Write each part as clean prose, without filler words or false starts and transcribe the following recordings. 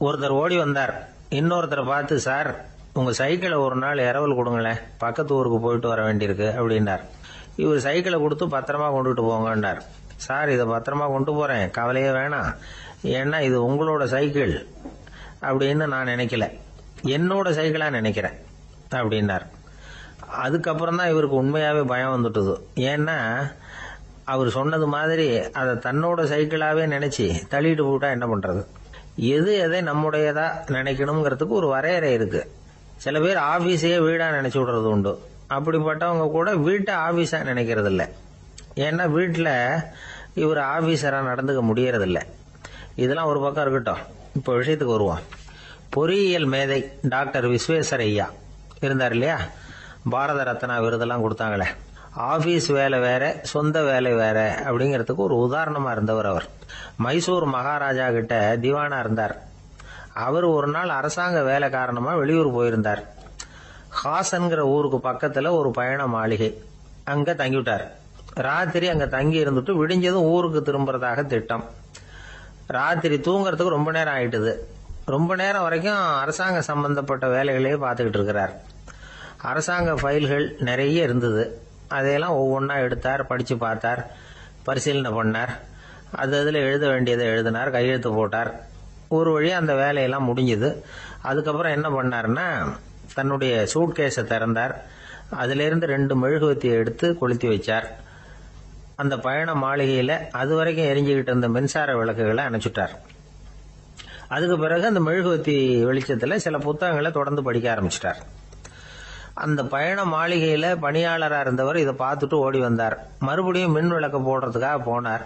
ஒருத்தர் ஓடி வந்தார். இன்னொருத்தரை பார்த்து, சார் உங்க சைக்கிளை ஒரு நாள் இரவல் கொடுங்களேன், பக்கத்து ஊருக்கு போயிட்டு வர வேண்டியிருக்கு அப்படின்னார். இவர் சைக்கிளை கொடுத்து பத்திரமா கொண்டுட்டு போங்கன்னார். சார் இதை பத்திரமா கொண்டு போறேன், கவலையே வேணாம், ஏன்னா இது உங்களோட சைக்கிள் அப்படின்னு நான் நினைக்கல, என்னோட சைக்கிளா நினைக்கிறேன் அப்படின்னார். அதுக்கப்புறம் தான் இவருக்கு உண்மையாவே பயம் வந்துட்டுது. ஏன்னா அவர் சொன்னது மாதிரி அதை தன்னோட சைக்கிளாவே நினைச்சு தள்ளிட்டு போட்டா என்ன பண்றது? எது எதை நம்முடையதா நினைக்கணுங்கிறதுக்கு ஒரு வரையறை இருக்கு. சில பேர் ஆபீஸையே வீடா நினைச்சு விடுறது உண்டு. அப்படிப்பட்டவங்க கூட வீட்டை ஆபீஸா நினைக்கிறது இல்லை. ஏன்னா வீட்டில் இவர் ஆபீசரா நடந்துக்க முடியறதில்ல. இதெல்லாம் ஒரு பக்கம் இருக்கட்டும், இப்போ விஷயத்துக்கு வருவோம். பொறியியல் மேதை டாக்டர் விஸ்வேஸ்வரய்யா இருந்தார் இல்லையா, பாரத ரத்னா விருதெல்லாம் கொடுத்தாங்களே. ஆபீஸ் வேலை வேற, சொந்த வேலை வேற அப்படிங்கிறதுக்கு ஒரு உதாரணமா இருந்தவர் அவர். மைசூர் மகாராஜா கிட்ட திவானா இருந்தார். அவர் ஒரு நாள் அரசாங்க வேலை காரணமா வெளியூர் போயிருந்தார். ஹாசன்கிற ஊருக்கு பக்கத்துல ஒரு பயண மாளிகை, அங்க தங்கிவிட்டார். ராத்திரி அங்க தங்கி இருந்துட்டு விடிஞ்சதும் ஊருக்கு திரும்புறதாக திட்டம். ராத்திரி தூங்குறதுக்கு ரொம்ப நேரம் ஆயிட்டுது. ரொம்ப நேரம் வரைக்கும் அரசாங்க சம்பந்தப்பட்ட வேலைகளையே பார்த்துக்கிட்டு இருக்கிறார். அரசாங்க ஃபைல்கள் நிறைய இருந்தது. அதையெல்லாம் ஒவ்வொன்றா எடுத்தார், படிச்சு பார்த்தார், பரிசீலனை பண்ணார். அதில் எழுத வேண்டியதை எழுதினார், கையெழுத்து போட்டார். ஒரு வழியாக அந்த வேலையெல்லாம் முடிஞ்சுது. அதுக்கப்புறம் என்ன பண்ணார்னா, தன்னுடைய சூட்கேஸை திறந்தார். அதிலிருந்து 2 மெழுகுவத்தியை எடுத்து கொளுத்தி வச்சார். அந்த பயண மாளிகையில் அது வரைக்கும் எரிஞ்சுக்கிட்டு இருந்த மின்சார விளக்குகளை அணைச்சுட்டார். அதுக்கு பிறகு அந்த மெழுகுவத்தி வெளிச்சத்தில் சில புத்தகங்களை தொடர்ந்து படிக்க ஆரம்பிச்சிட்டார். அந்த பயண மாளிகையில பணியாளரா இருந்தவர் இதை பார்த்துட்டு ஓடி வந்தார். மறுபடியும் மின் விளக்கு போடுறதுக்காக போனார்.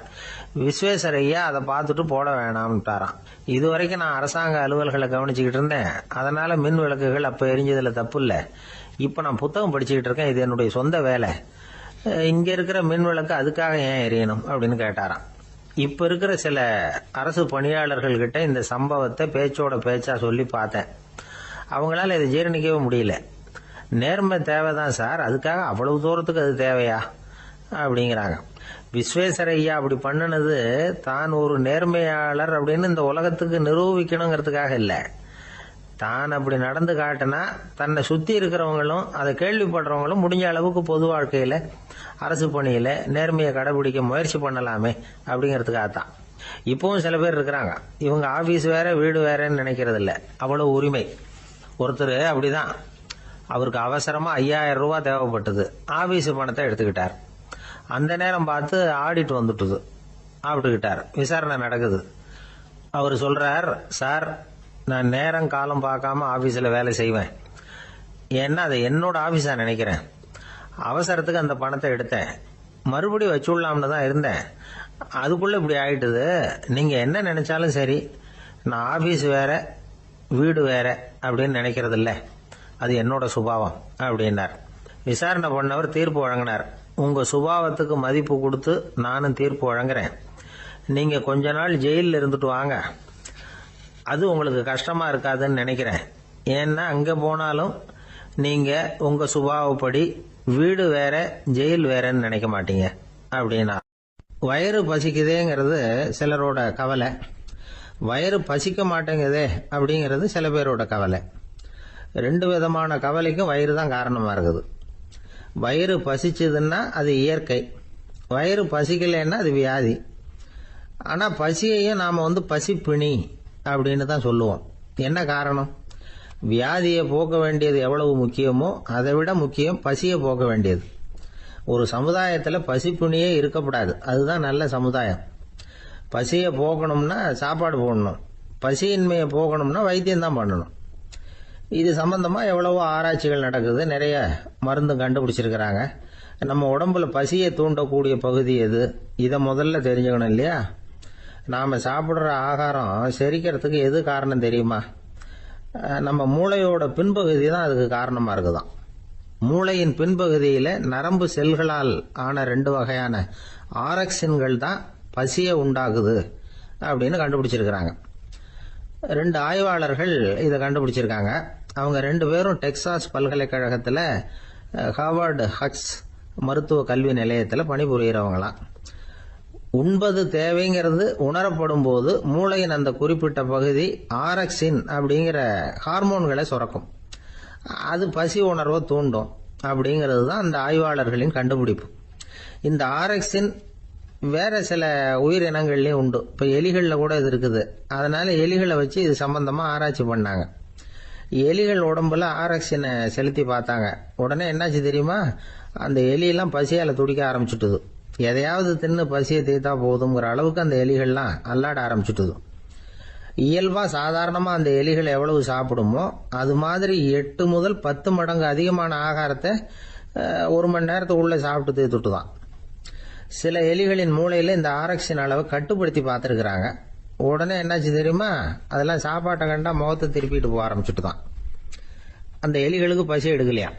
விஸ்வேஸ்வரய்யா அதை பார்த்துட்டு போட வேணாம்ட்டாராம். இதுவரைக்கும் நான் அரசாங்க அலுவல்களை கவனிச்சுக்கிட்டு இருந்தேன், அதனால மின் விளக்குகள் அப்ப எரிஞ்சதுல தப்பு இல்லை. இப்ப நான் புத்தகம் படிச்சுக்கிட்டு இருக்கேன், இது என்னுடைய சொந்த வேலை. இங்க இருக்கிற மின் விளக்கு அதுக்காக ஏன் எரியணும் அப்படின்னு கேட்டாராம். இப்ப இருக்கிற சில அரசு பணியாளர்கள் கிட்ட இந்த சம்பவத்தை பேச்சோட பேச்சா சொல்லி பார்த்தேன். அவங்களால இதை ஜீரணிக்கவே முடியல. நேர்மை தேவைதான் சார், அதுக்காக அவ்வளவு தூரத்துக்கு அது தேவையா அப்படிங்கிறாங்க. விஸ்வேஸ்வரய்யா அப்படி பண்ணினது தான் ஒரு நேர்மையாளர் அப்படின்னு இந்த உலகத்துக்கு நிரூபிக்கணுங்கிறதுக்காக இல்லை. தான் அப்படி நடந்து காட்டினா தன்னை சுத்தி இருக்கிறவங்களும் அதை கேள்விப்படுறவங்களும் முடிஞ்ச அளவுக்கு பொது வாழ்க்கையில அரசு பணியில நேர்மையை கடைபிடிக்க முயற்சி பண்ணலாமே அப்படிங்கிறதுக்காகத்தான். இப்பவும் சில பேர் இருக்கிறாங்க, இவங்க ஆபீஸ் வேற வீடு வேறன்னு நினைக்கிறது இல்லை, அவ்வளவு உரிமை. ஒருத்தர் அப்படிதான், அவருக்கு அவசரமா 5000 ரூபாய் தேவைப்பட்டது. ஆபீஸ் பணத்தை எடுத்துக்கிட்டார். அந்த நேரம் பார்த்து ஆடிட் வந்துட்டுது. ஆப்பிட்டுக்கிட்டார். விசாரணை நடக்குது. அவர் சொல்றார், சார் நான் நேரம் காலம் பார்க்காம ஆபீஸ்ல வேலை செய்வேன், ஏன்னா அதை என்னோட ஆபீஸா நினைக்கிறேன். அவசரத்துக்கு அந்த பணத்தை எடுத்தேன், மறுபடியும் வச்சுடலாம்னு தான் இருந்தேன், அதுக்குள்ள இப்படி ஆயிட்டுது. நீங்க என்ன நினைச்சாலும் சரி, நான் ஆபீஸ் வேற வீடு வேற அப்படின்னு நினைக்கிறது இல்லை, அது என்னோட சுபாவம் அப்படின்னார். விசாரணை பண்ணவர் தீர்ப்பு வழங்கினார். உங்க சுபாவத்துக்கு மதிப்பு கொடுத்து நானும் தீர்ப்பு வழங்குறேன். நீங்க கொஞ்ச நாள் ஜெயிலில் இருந்துட்டு வாங்க, அது உங்களுக்கு கஷ்டமா இருக்காதுன்னு நினைக்கிறேன். ஏன்னா அங்க போனாலும் நீங்க உங்க சுபாவப்படி வீடு வேற ஜெயில் வேறன்னு நினைக்க மாட்டீங்க அப்படின்னா. வயிறு பசிக்குதேங்கிறது சிலரோட கவலை, வயிறு பசிக்க மாட்டேங்குதே அப்படிங்கிறது சில பேரோட கவலை. 2 விதமான கவலைக்கும் வயிறு தான் காரணமா இருக்குது. வயிறு பசிச்சதுன்னா அது இயற்கை, வயிறு பசிக்கலைன்னா அது வியாதி. ஆனா பசியையும் நாம பசிப்பிணி அப்படின்னு தான் சொல்லுவோம். என்ன காரணம்? வியாதியை போக்க வேண்டியது எவ்வளவு முக்கியமோ அதை விட முக்கியம் பசியை போக்க வேண்டியது. ஒரு சமுதாயத்துல பசிப்பிணியே இருக்கக்கூடாது, அதுதான் நல்ல சமுதாயம். பசியை போக்கணும்னா சாப்பாடு போடணும், பசியின்மையை போகணும்னா வைத்தியம் தான் பண்ணணும். இது சம்பந்தமா எவ்வளவோ ஆராய்ச்சிகள் நடக்குது, நிறைய மருந்து கண்டுபிடிச்சிருக்கிறாங்க. நம்ம உடம்புல பசியை தூண்டக்கூடிய பகுதி எது, இதை முதல்ல தெரிஞ்சுக்கணும் இல்லையா? நாம சாப்பிடுற ஆகாரம் செரிக்கிறதுக்கு எது காரணம் தெரியுமா? நம்ம மூளையோட பின்பகுதி தான் அதுக்கு காரணமா இருக்குதாம். மூளையின் பின்பகுதியில நரம்பு செல்களால் ஆன 2 வகையான ஆரக்சின்கள் தான் பசியை உண்டாக்குது அப்படின்னு கண்டுபிடிச்சிருக்கிறாங்க. 2 ஆய்வாளர்கள் இதை கண்டுபிடிச்சிருக்காங்க. அவங்க 2 பேரும் டெக்சாஸ் பல்கலைக்கழகத்தில் ஹார்வர்டு ஹக்ஸ் மருத்துவ கல்வி நிலையத்தில் பணிபுரியறவங்களாம். உண்பது தேவைங்கிறது உணரப்படும் போது மூளையின் அந்த குறிப்பிட்ட பகுதி ஆரக்சின் அப்படிங்கிற ஹார்மோன்களை சுரக்கும். அது பசி உணர்வை தூண்டும் அப்படிங்கிறது தான் அந்த ஆய்வாளர்களின் கண்டுபிடிப்பு. இந்த ஆரக்சின் வேற சில உயிரினங்கள்லயும் உண்டு. இப்போ எலிகளில் கூட இது இருக்குது. அதனால எலிகளை வச்சு இது சம்பந்தமா ஆராய்ச்சி பண்ணாங்க. எலிகள் உடம்புல ஆரக்சினை செலுத்தி பார்த்தாங்க. உடனே என்னாச்சு தெரியுமா? அந்த எலியெல்லாம் பசியால துடிக்க ஆரம்பிச்சுட்டுது. எதையாவது தின்னு பசியை தீர்த்தா போதுங்கிற அளவுக்கு அந்த எலிகள்லாம் அல்லாட ஆரம்பிச்சுட்டுது. இயல்பா சாதாரணமா அந்த எலிகள் எவ்வளவு சாப்பிடுமோ அது மாதிரி 8 முதல் 10 மடங்கு அதிகமான ஆகாரத்தை 1 மணி நேரத்துக்குள்ள சாப்பிட்டு தீர்த்துட்டு தான். சில எலிகளின் மூளையில இந்த ஆரக்சின் அளவை கட்டுப்படுத்தி பார்த்துருக்குறாங்க. உடனே என்னாச்சு தெரியுமா? அதெல்லாம் சாப்பாட்டை கண்டா முகத்தை திருப்பிட்டு போக ஆரம்பிச்சுட்டு தான். அந்த எலிகளுக்கு பசி எடுக்கலையா?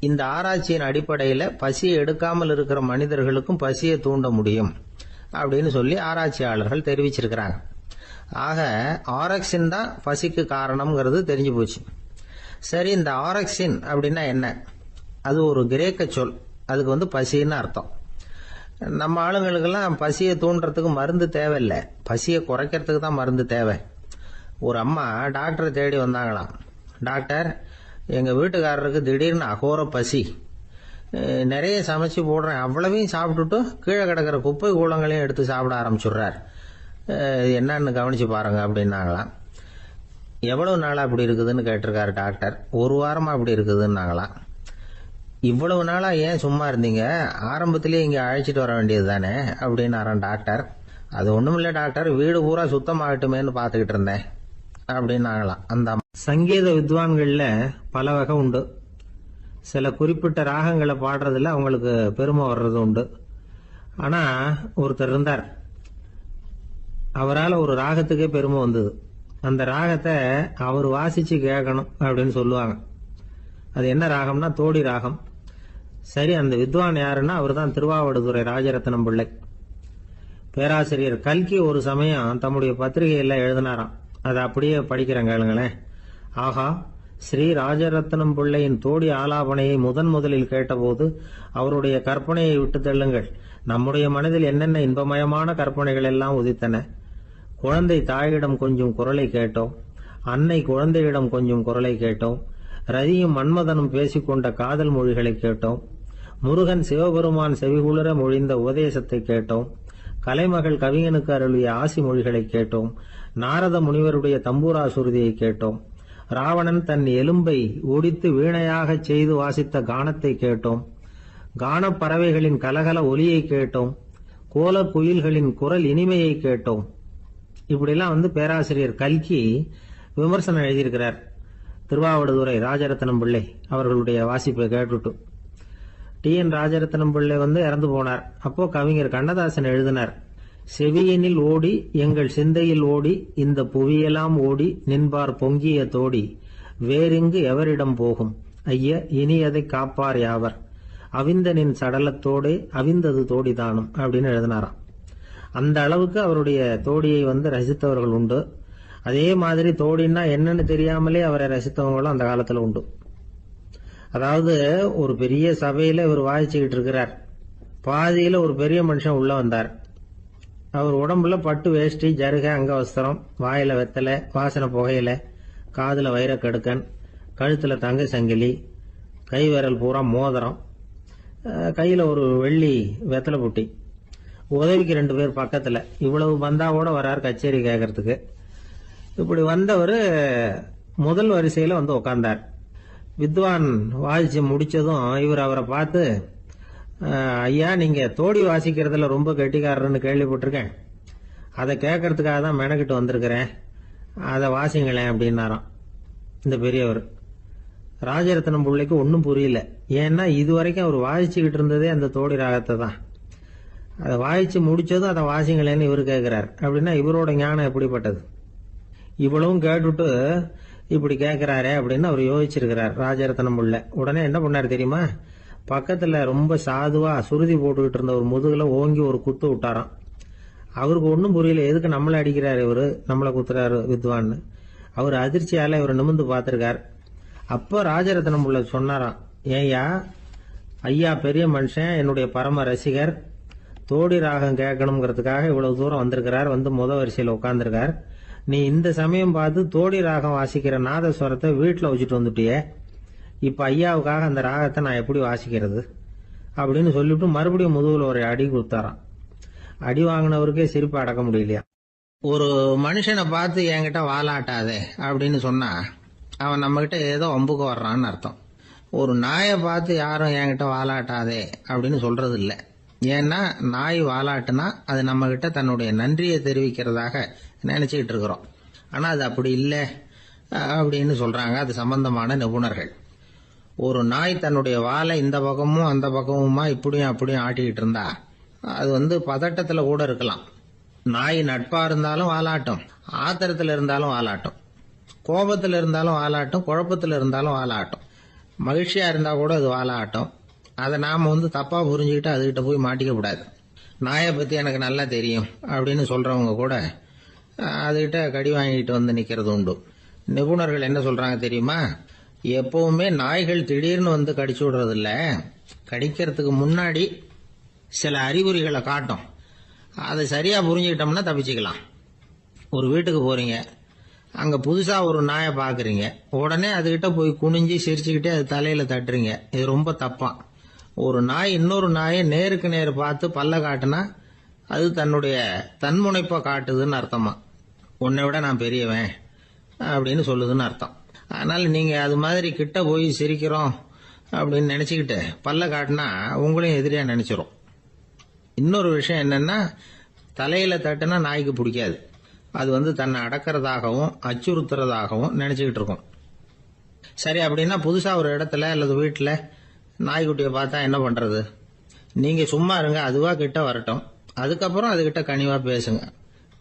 இந்த ஆராய்ச்சியின் அடிப்படையில் பசியை எடுக்காமல் இருக்கிற மனிதர்களுக்கும் பசியை தூண்ட முடியும் அப்படின்னு சொல்லி ஆராய்ச்சியாளர்கள் தெரிவிச்சிருக்கிறாங்க. ஆக ஆரக்சின் தான் பசிக்கு காரணம்ங்கிறது தெரிஞ்சு போச்சு. சரி, இந்த ஆரக்சின் அப்படின்னா என்ன? அது ஒரு கிரேக்க சொல். அதுக்கு பசின்னு அர்த்தம். நம்ம ஆளுங்களுக்கெல்லாம் பசியை தூண்டுறதுக்கு மருந்து தேவையில்லை, பசியை குறைக்கிறதுக்கு தான் மருந்து தேவை. ஒரு அம்மா டாக்டரை தேடி வந்தாங்களாம். டாக்டர், எங்கள் வீட்டுக்காரருக்கு திடீர்னு அகோர பசி, நிறைய சமைச்சு போடுறேன், அவ்வளவையும் சாப்பிட்டுட்டு கீழே கிடக்கிற குப்பை கூலங்களையும் எடுத்து சாப்பிட ஆரம்பிச்சுடுறார், என்னன்னு கவனிச்சு பாருங்க அப்படின்னாங்களாம். எவ்வளவு நாளா அப்படி இருக்குதுன்னு கேட்டிருக்காரு டாக்டர். 1 வாரமா அப்படி இருக்குதுன்னாங்களாம். இவ்வளவு நாளா ஏன் சும்மா இருந்தீங்க? ஆரம்பத்திலேயே இங்க அழைச்சிட்டு வர வேண்டியது தானே அப்படின்னாரான் டாக்டர். அது ஒண்ணும் இல்ல டாக்டர், வீடு பூரா சுத்தமாகட்டுமேன்னு பாத்துக்கிட்டு இருந்தேன் அப்படின்னாங்களாம் அந்த அம்மா. சங்கீத வித்வான்கள்ல பல வகை உண்டு. சில குறிப்பிட்ட ராகங்களை பாடுறதுல அவங்களுக்கு பெருமை வர்றது உண்டு. ஆனா ஒருத்தர் இருந்தார், அவரால் ஒரு ராகத்துக்கே பெருமை வந்தது. அந்த ராகத்தை அவர் வாசிச்சு கேட்கணும் அப்படின்னு சொல்லுவாங்க. அது என்ன ராகம்னா தோடி ராகம். சரி, அந்த வித்வான் யாருன்னா அவர் தான் திருவாவடுதுறை ராஜரத்னம் பிள்ளை. பேராசிரியர் கல்கி ஒரு சமயம் தம்முடைய பத்திரிகையில் எழுதினாராம். அதை அப்படியே படிக்கிறேன் கேளுங்களேன். ஆகா, ஸ்ரீ ராஜரத்னம் பிள்ளையின் தோடி ஆலாபனையை முதலில் கேட்டபோது அவருடைய கற்பனையை விட்டு தள்ளுங்கள். நம்முடைய மனதில் என்னென்ன இன்பமயமான கற்பனைகள் எல்லாம் உதித்தன. குழந்தை தாயிடம் கொஞ்சம் குரலை கேட்டோம், அன்னை குழந்தையிடம் கொஞ்சம் குரலை கேட்டோம், ரதியும் மன்மதனும் பேசிக்கொண்ட காதல் மொழிகளை கேட்டோம், முருகன் சிவபெருமான் செவிகுளிர மொழிந்த உபதேசத்தை கேட்டோம், கலைமகள் கவிஞனுக்கு அருளிய ஆசி மொழிகளை கேட்டோம், நாரத முனிவருடைய தம்பூரா சுருதியை கேட்டோம், ராவணன் தன் எலும்பை ஒடித்து வீணையாக செய்து வாசித்த கானத்தை கேட்டோம், கானப் பறவைகளின் கலகல ஒலியை கேட்டோம், கோல குயில்களின் குரல் இனிமையை கேட்டோம். இப்படிலாம் பேராசிரியர் கல்கி விமர்சனம் எழுதியிருக்கிறார். திருவாவடுதுறை ராஜரத்னம் பிள்ளை அவர்களுடைய வாசிப்பை கேட்டுட்டு டி.என். ராஜரத்னம் பிள்ளை இறந்து போனார். அப்போ கவிஞர் கண்ணதாசன் எழுதினார், செவியனில் ஓடி எங்கள் சிந்தையில் ஓடி இந்த புவியெல்லாம் ஓடி நின்பார் பொங்கிய தோடி வேறிங்கு எவரிடம் போகும் ஐய இனி அதை காப்பார் யாவர் அவிந்தனின் சடலத்தோடே அவிந்தது தோடிதானும் அப்படின்னு எழுதினாராம். அந்த அளவுக்கு அவருடைய தோடியை ரசித்தவர்கள் உண்டு. அதே மாதிரி தோடின்னா என்னன்னு தெரியாமலே அவரை ரசித்தவங்களும் அந்த காலத்துல உண்டு. அதாவது ஒரு பெரிய சபையில இவர் வாசிச்சுக்கிட்டு இருக்கிறார். பாதியில ஒரு பெரிய மனுஷன் உள்ள வந்தார். அவர் உடம்புல பட்டு வேஷ்டி, ஜருகை, அங்கவஸ்திரம், வாயில வெத்தலை, வாசனை புகையில, காதுல வைரக்கடுக்கன், கழுத்துல தங்க சங்கிலி, கை விரல் பூரா மோதிரம், கையில ஒரு வெள்ளி வெத்தலை புட்டி, உதவிக்கு 2 பேர் பக்கத்துல. இவ்வளவு பந்தாவோட வர்றார் கச்சேரி கேட்கறதுக்கு. இப்படி வந்தவர் முதல் வரிசையில உக்காந்தார். வித்வான் வாசிச்சு முடிச்சதும் இவர் அவரை பார்த்து, ஐயா, நீங்க தோடி வாசிக்கிறதுல ரொம்ப கெட்டிக்காரர்னு கேள்விப்பட்டிருக்கேன், அதை கேட்கறதுக்காக தான் மெனக்கிட்டு வந்திருக்கிறேன், அதை வாசிங்களேன் அப்படின்னாராம் இந்த பெரியவர். ராஜரத்னம் பிள்ளைக்கு ஒன்றும் புரியல. ஏன்னா இதுவரைக்கும் அவர் வாசிச்சுக்கிட்டு இருந்ததே அந்த தோடி ராகத்தை தான். அதை வாசிச்சு முடிச்சதும் அதை வாசிங்களேன்னு இவர் கேட்கிறார். அப்படின்னா இவரோட ஞானம் எப்படிப்பட்டது? இவ்வளவும் கேட்டுட்டு இப்படி கேட்கிறாரே அப்படின்னு அவர் யோசிச்சிருக்கிறார் ராஜரத்னம் பிள்ளை. உடனே என்ன பண்ணாரு தெரியுமா? பக்கத்துல ரொம்ப சாதுவா சுருதி போட்டுக்கிட்டு இருந்த ஒரு முதுகுல ஓங்கி ஒரு குத்து விட்டாராம். அவருக்கு ஒன்றும் புரியல, எதுக்கு நம்மளை அடிக்கிறாரு இவரு, நம்மளை குத்துறாரு வித்வான்னு. அவர் அதிர்ச்சியால இவர் நிமிந்து பார்த்திருக்கார். அப்ப ராஜரத்னம் பிள்ளை சொன்னாராம், ஏய்யா, ஐயா பெரிய மனுஷன், என்னுடைய பரம ரசிகர், தோடி ராகம் கேட்கணுங்கிறதுக்காக இவ்வளவு தூரம் வந்திருக்கிறார், வந்து முத வரிசையில் உட்காந்துருக்கார். நீ இந்த சமயம் பார்த்து தோடி ராகம் வாசிக்கிற நாதஸ்வரத்தை வீட்டில் வச்சுட்டு வந்துட்டியே, இப்ப ஐயாவுக்காக அந்த ராகத்தை நான் எப்படி வாசிக்கிறது அப்படின்னு சொல்லிவிட்டு மறுபடியும் முதுகுல ஒரு அடி கொடுத்தாராம். அடி வாங்கினவருக்கே சிரிப்பு அடக்க முடியலையா. ஒரு மனுஷனை பார்த்து என்கிட்ட வாலாட்டாதே அப்படின்னு சொன்னா அவன் நம்ம கிட்ட ஏதோ வம்புக்கு வர்றான்னு அர்த்தம். ஒரு நாயை பார்த்து யாரும் என்கிட்ட வாலாட்டாதே அப்படின்னு சொல்றது இல்லை. ஏன்னா நாய் வாலாட்டுனா அது நம்ம கிட்ட தன்னுடைய நன்றியை தெரிவிக்கிறதாக நினைச்சுக்கிட்டு இருக்கிறோம். ஆனா அது அப்படி இல்லை அப்படின்னு சொல்றாங்க அது சம்பந்தமான நிபுணர்கள். ஒரு நாய் தன்னுடைய வாலை இந்த பக்கமும் அந்த பக்கமுமா இப்படியும் அப்படியும் ஆட்டிக்கிட்டு இருந்தா அது பதட்டத்துல கூட இருக்கலாம். நாய் நட்பா இருந்தாலும் வாலாட்டும், ஆத்திரத்துல இருந்தாலும் வாலாட்டும், கோபத்துல இருந்தாலும் வாலாட்டும், குழப்பத்துல இருந்தாலும் வாலாட்டும், மகிழ்ச்சியா இருந்தா கூட அது வாலாட்டும். அதை நாம தப்பா புரிஞ்சுக்கிட்டு அதுகிட்ட போய் மாட்டிக்க கூடாது. நாயை பத்தி எனக்கு நல்லா தெரியும் அப்படின்னு சொல்றவங்க கூட அதுகிட்ட கடி வாங்கிட்டு நிக்கிறது உண்டு. நிபுணர்கள் என்ன சொல்றாங்க தெரியுமா? எப்பவுமே நாய்கள் திடீர்னு கடிச்சு விடுறது இல்ல, கடிக்கிறதுக்கு முன்னாடி சில அறிகுறிகளை காட்டும். அதை சரியா புரிஞ்சுக்கிட்டோம்னா தப்பிச்சுக்கலாம். ஒரு வீட்டுக்கு போறீங்க, அங்க புதுசா ஒரு நாயை பாக்குறீங்க, உடனே அதுகிட்ட போய் குனிஞ்சு சிரிச்சுக்கிட்டே அது தலையில தட்டுறீங்க. இது ரொம்ப தப்பா. ஒரு நாய் இன்னொரு நாயை நேருக்கு நேர் பார்த்து பல்ல காட்டுனா அது தன்னுடைய தன்முனைப்பை காட்டுதுன்னு அர்த்தமா. உன்னை விட நான் பெரியவன் அப்படின்னு சொல்லுதுன்னு அர்த்தம். அதனால நீங்க அது மாதிரி கிட்ட போய் சிரிக்கிறோம் அப்படின்னு நினைச்சுக்கிட்டு பல்ல காட்டினா உங்களையும் எதிரியா நினைச்சிரும். இன்னொரு விஷயம் என்னன்னா, தலையில தட்டுனா நாய்க்கு பிடிக்காது. அது தன்னை அடக்கிறதாகவும் அச்சுறுத்துறதாகவும் நினைச்சுக்கிட்டு இருக்கும். சரி, அப்படின்னா புதுசா ஒரு இடத்துல அல்லது வீட்டுல நாய்க்குட்டியை பார்த்தா என்ன பண்றது? நீங்க சும்மா இருங்க, அதுவா கிட்ட வரட்டும். அதுக்கப்புறம் அதுகிட்ட கனிவா பேசுங்க.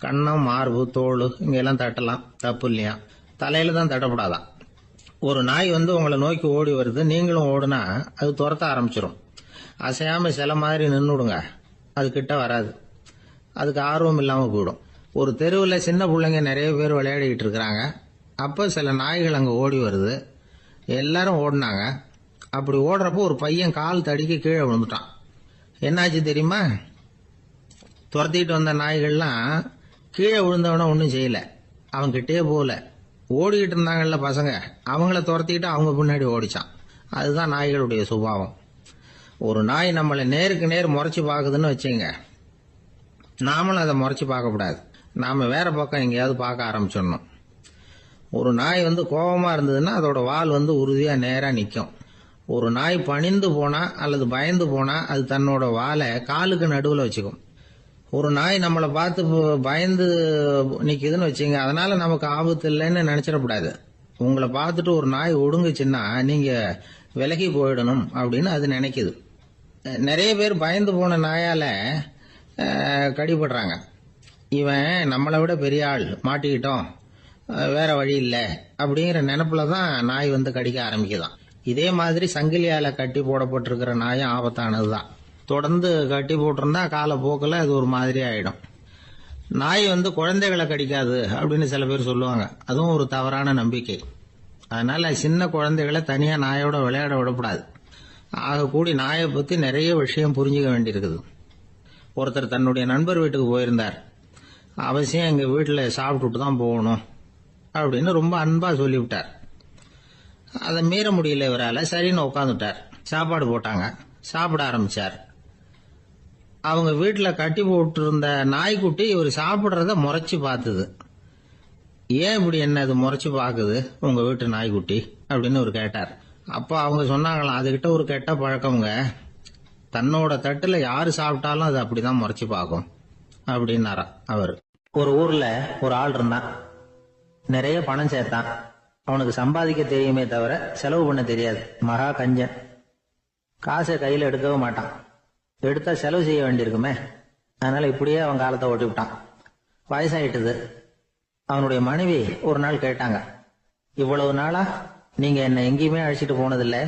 கண்ணம், மார்பு, தோல் இங்கெல்லாம் தட்டலாம், தப்பு இல்லையா? தலையில தான் தட்டப்படாதான். ஒரு நாய் உங்களை நோக்கி ஓடி வருது, நீங்களும் ஓடுனா அது துரத்த ஆரம்பிச்சிடும். அசையாம சில மாதிரி நின்றுடுங்க, அது கிட்ட வராது. அதுக்கு ஆர்வம் இல்லாம போயிடும். ஒரு தெருவில் சின்ன பிள்ளைங்க நிறைய பேர் விளையாடிக்கிட்டு இருக்கிறாங்க. அப்ப சில நாய்கள் அங்க ஓடி வருது. எல்லாரும் ஓடினாங்க. அப்படி ஓடுறப்போ ஒரு பையன் கால் தடிக்க கீழே விழுந்துட்டான். என்னாச்சு தெரியுமா? துரத்திட்டு வந்த நாய்கள்லாம் கீழே விழுந்தவன ஒன்றும் செய்யல, அவன் கிட்டே போகல. ஓடிக்கிட்டு இருந்தாங்கல்ல பசங்க, அவங்கள துரத்திக்கிட்டு அவங்க பின்னாடி ஓடிச்சான். அதுதான் நாய்களுடைய சுபாவம். ஒரு நாய் நம்மளை நேருக்கு நேர் முறைச்சு பாக்குதுன்னு வச்சுங்க, நாமளும் அதை முறைச்சு பார்க்க கூடாது. நாம வேற பக்கம் எங்கேயாவது பார்க்க ஆரம்பிச்சிடணும். ஒரு நாய் கோபமா இருந்ததுன்னா அதோட வால் உறுதியா நேரா நிற்கும். ஒரு நாய் பணிந்து போனா அல்லது பயந்து போனா அது தன்னோட வாலை காலுக்கு நடுவில் வச்சுக்கும். ஒரு நாய் நம்மளை பார்த்து பயந்து நிக்குதுன்னு வச்சுங்க, அதனால நமக்கு ஆபத்து இல்லைன்னு நினைச்சிடக்கூடாது. உங்களை பார்த்துட்டு ஒரு நாய் ஒடுங்குச்சுன்னா நீங்க விலகி போயிடணும் அப்படின்னு அது நினைக்குது. நிறைய பேர் பயந்து போன நாயால கடிபடுறாங்க. இவன் நம்மளை விட பெரிய ஆள், மாட்டிக்கிட்டோம், வேற வழி இல்லை அப்படிங்கிற நினைப்புல தான் நாய் கடிக்க ஆரம்பிக்குதான். இதே மாதிரி சங்கிலியால கட்டி போடப்பட்டிருக்கிற நாயும் ஆபத்தானதுதான். தொடர்ந்து கட்டி போட்டிருந்தா காலப்போக்கில் அது ஒரு மாதிரி ஆயிடும். நாய் குழந்தைகளை கடிக்காது அப்படின்னு சில பேர் சொல்லுவாங்க. அதுவும் ஒரு தவறான நம்பிக்கை. அதனால சின்ன குழந்தைகளை தனியா நாயோட விளையாட விடக்கூடாது. ஆக கூடி நாயை பத்தி நிறைய விஷயம் புரிஞ்சுக்க வேண்டியிருக்குது. ஒருத்தர் தன்னுடைய நண்பர் வீட்டுக்கு போயிருந்தார். அவசியம் எங்க வீட்டுல சாப்பிட்டுட்டு தான் போகணும் அப்படின்னு ரொம்ப அன்பா சொல்லிவிட்டார். அதை மீற முடியல இவரால. சரின்னு உட்காந்துட்டார். சாப்பாடு போட்டாங்க, சாப்பிட ஆரம்பிச்சார். அவங்க வீட்டுல கட்டி போட்டு இருந்த நாய்க்குட்டி இவர் சாப்பிடுறத முறைச்சு பார்த்தது. ஏன் இப்படி என்ன அது முறைச்சு பாக்குது உங்க வீட்டு நாய்க்குட்டி அப்படின்னு ஒரு கேட்டார். அப்ப அவங்க சொன்னாங்களாம், அதுகிட்ட ஒரு கெட்ட பழக்கம்ங்க, தன்னோட தட்டுல யாரு சாப்பிட்டாலும் அது அப்படிதான் முறைச்சு பார்க்கும் அப்படின்னாரா அவர். ஒரு ஊர்ல ஒரு ஆள் இருந்தான். நிறைய பணம் சேர்த்தான். அவனுக்கு சம்பாதிக்க தெரியுமே தவிர செலவு பண்ண தெரியாது. மகா கஞ்சன். காசை கையில எடுக்கவே மாட்டான். எடுத்தா செலவு செய்ய வேண்டியிருக்குமே. அதனால இப்படியே அவன் காலத்தை ஓட்டி விட்டான். வயசாயிட்டுது. அவனுடைய மனைவி ஒரு நாள் கேட்டாங்க, இவ்வளவு நாளா நீங்க என்ன எங்கேயுமே அழைச்சிட்டு போனதில்லை,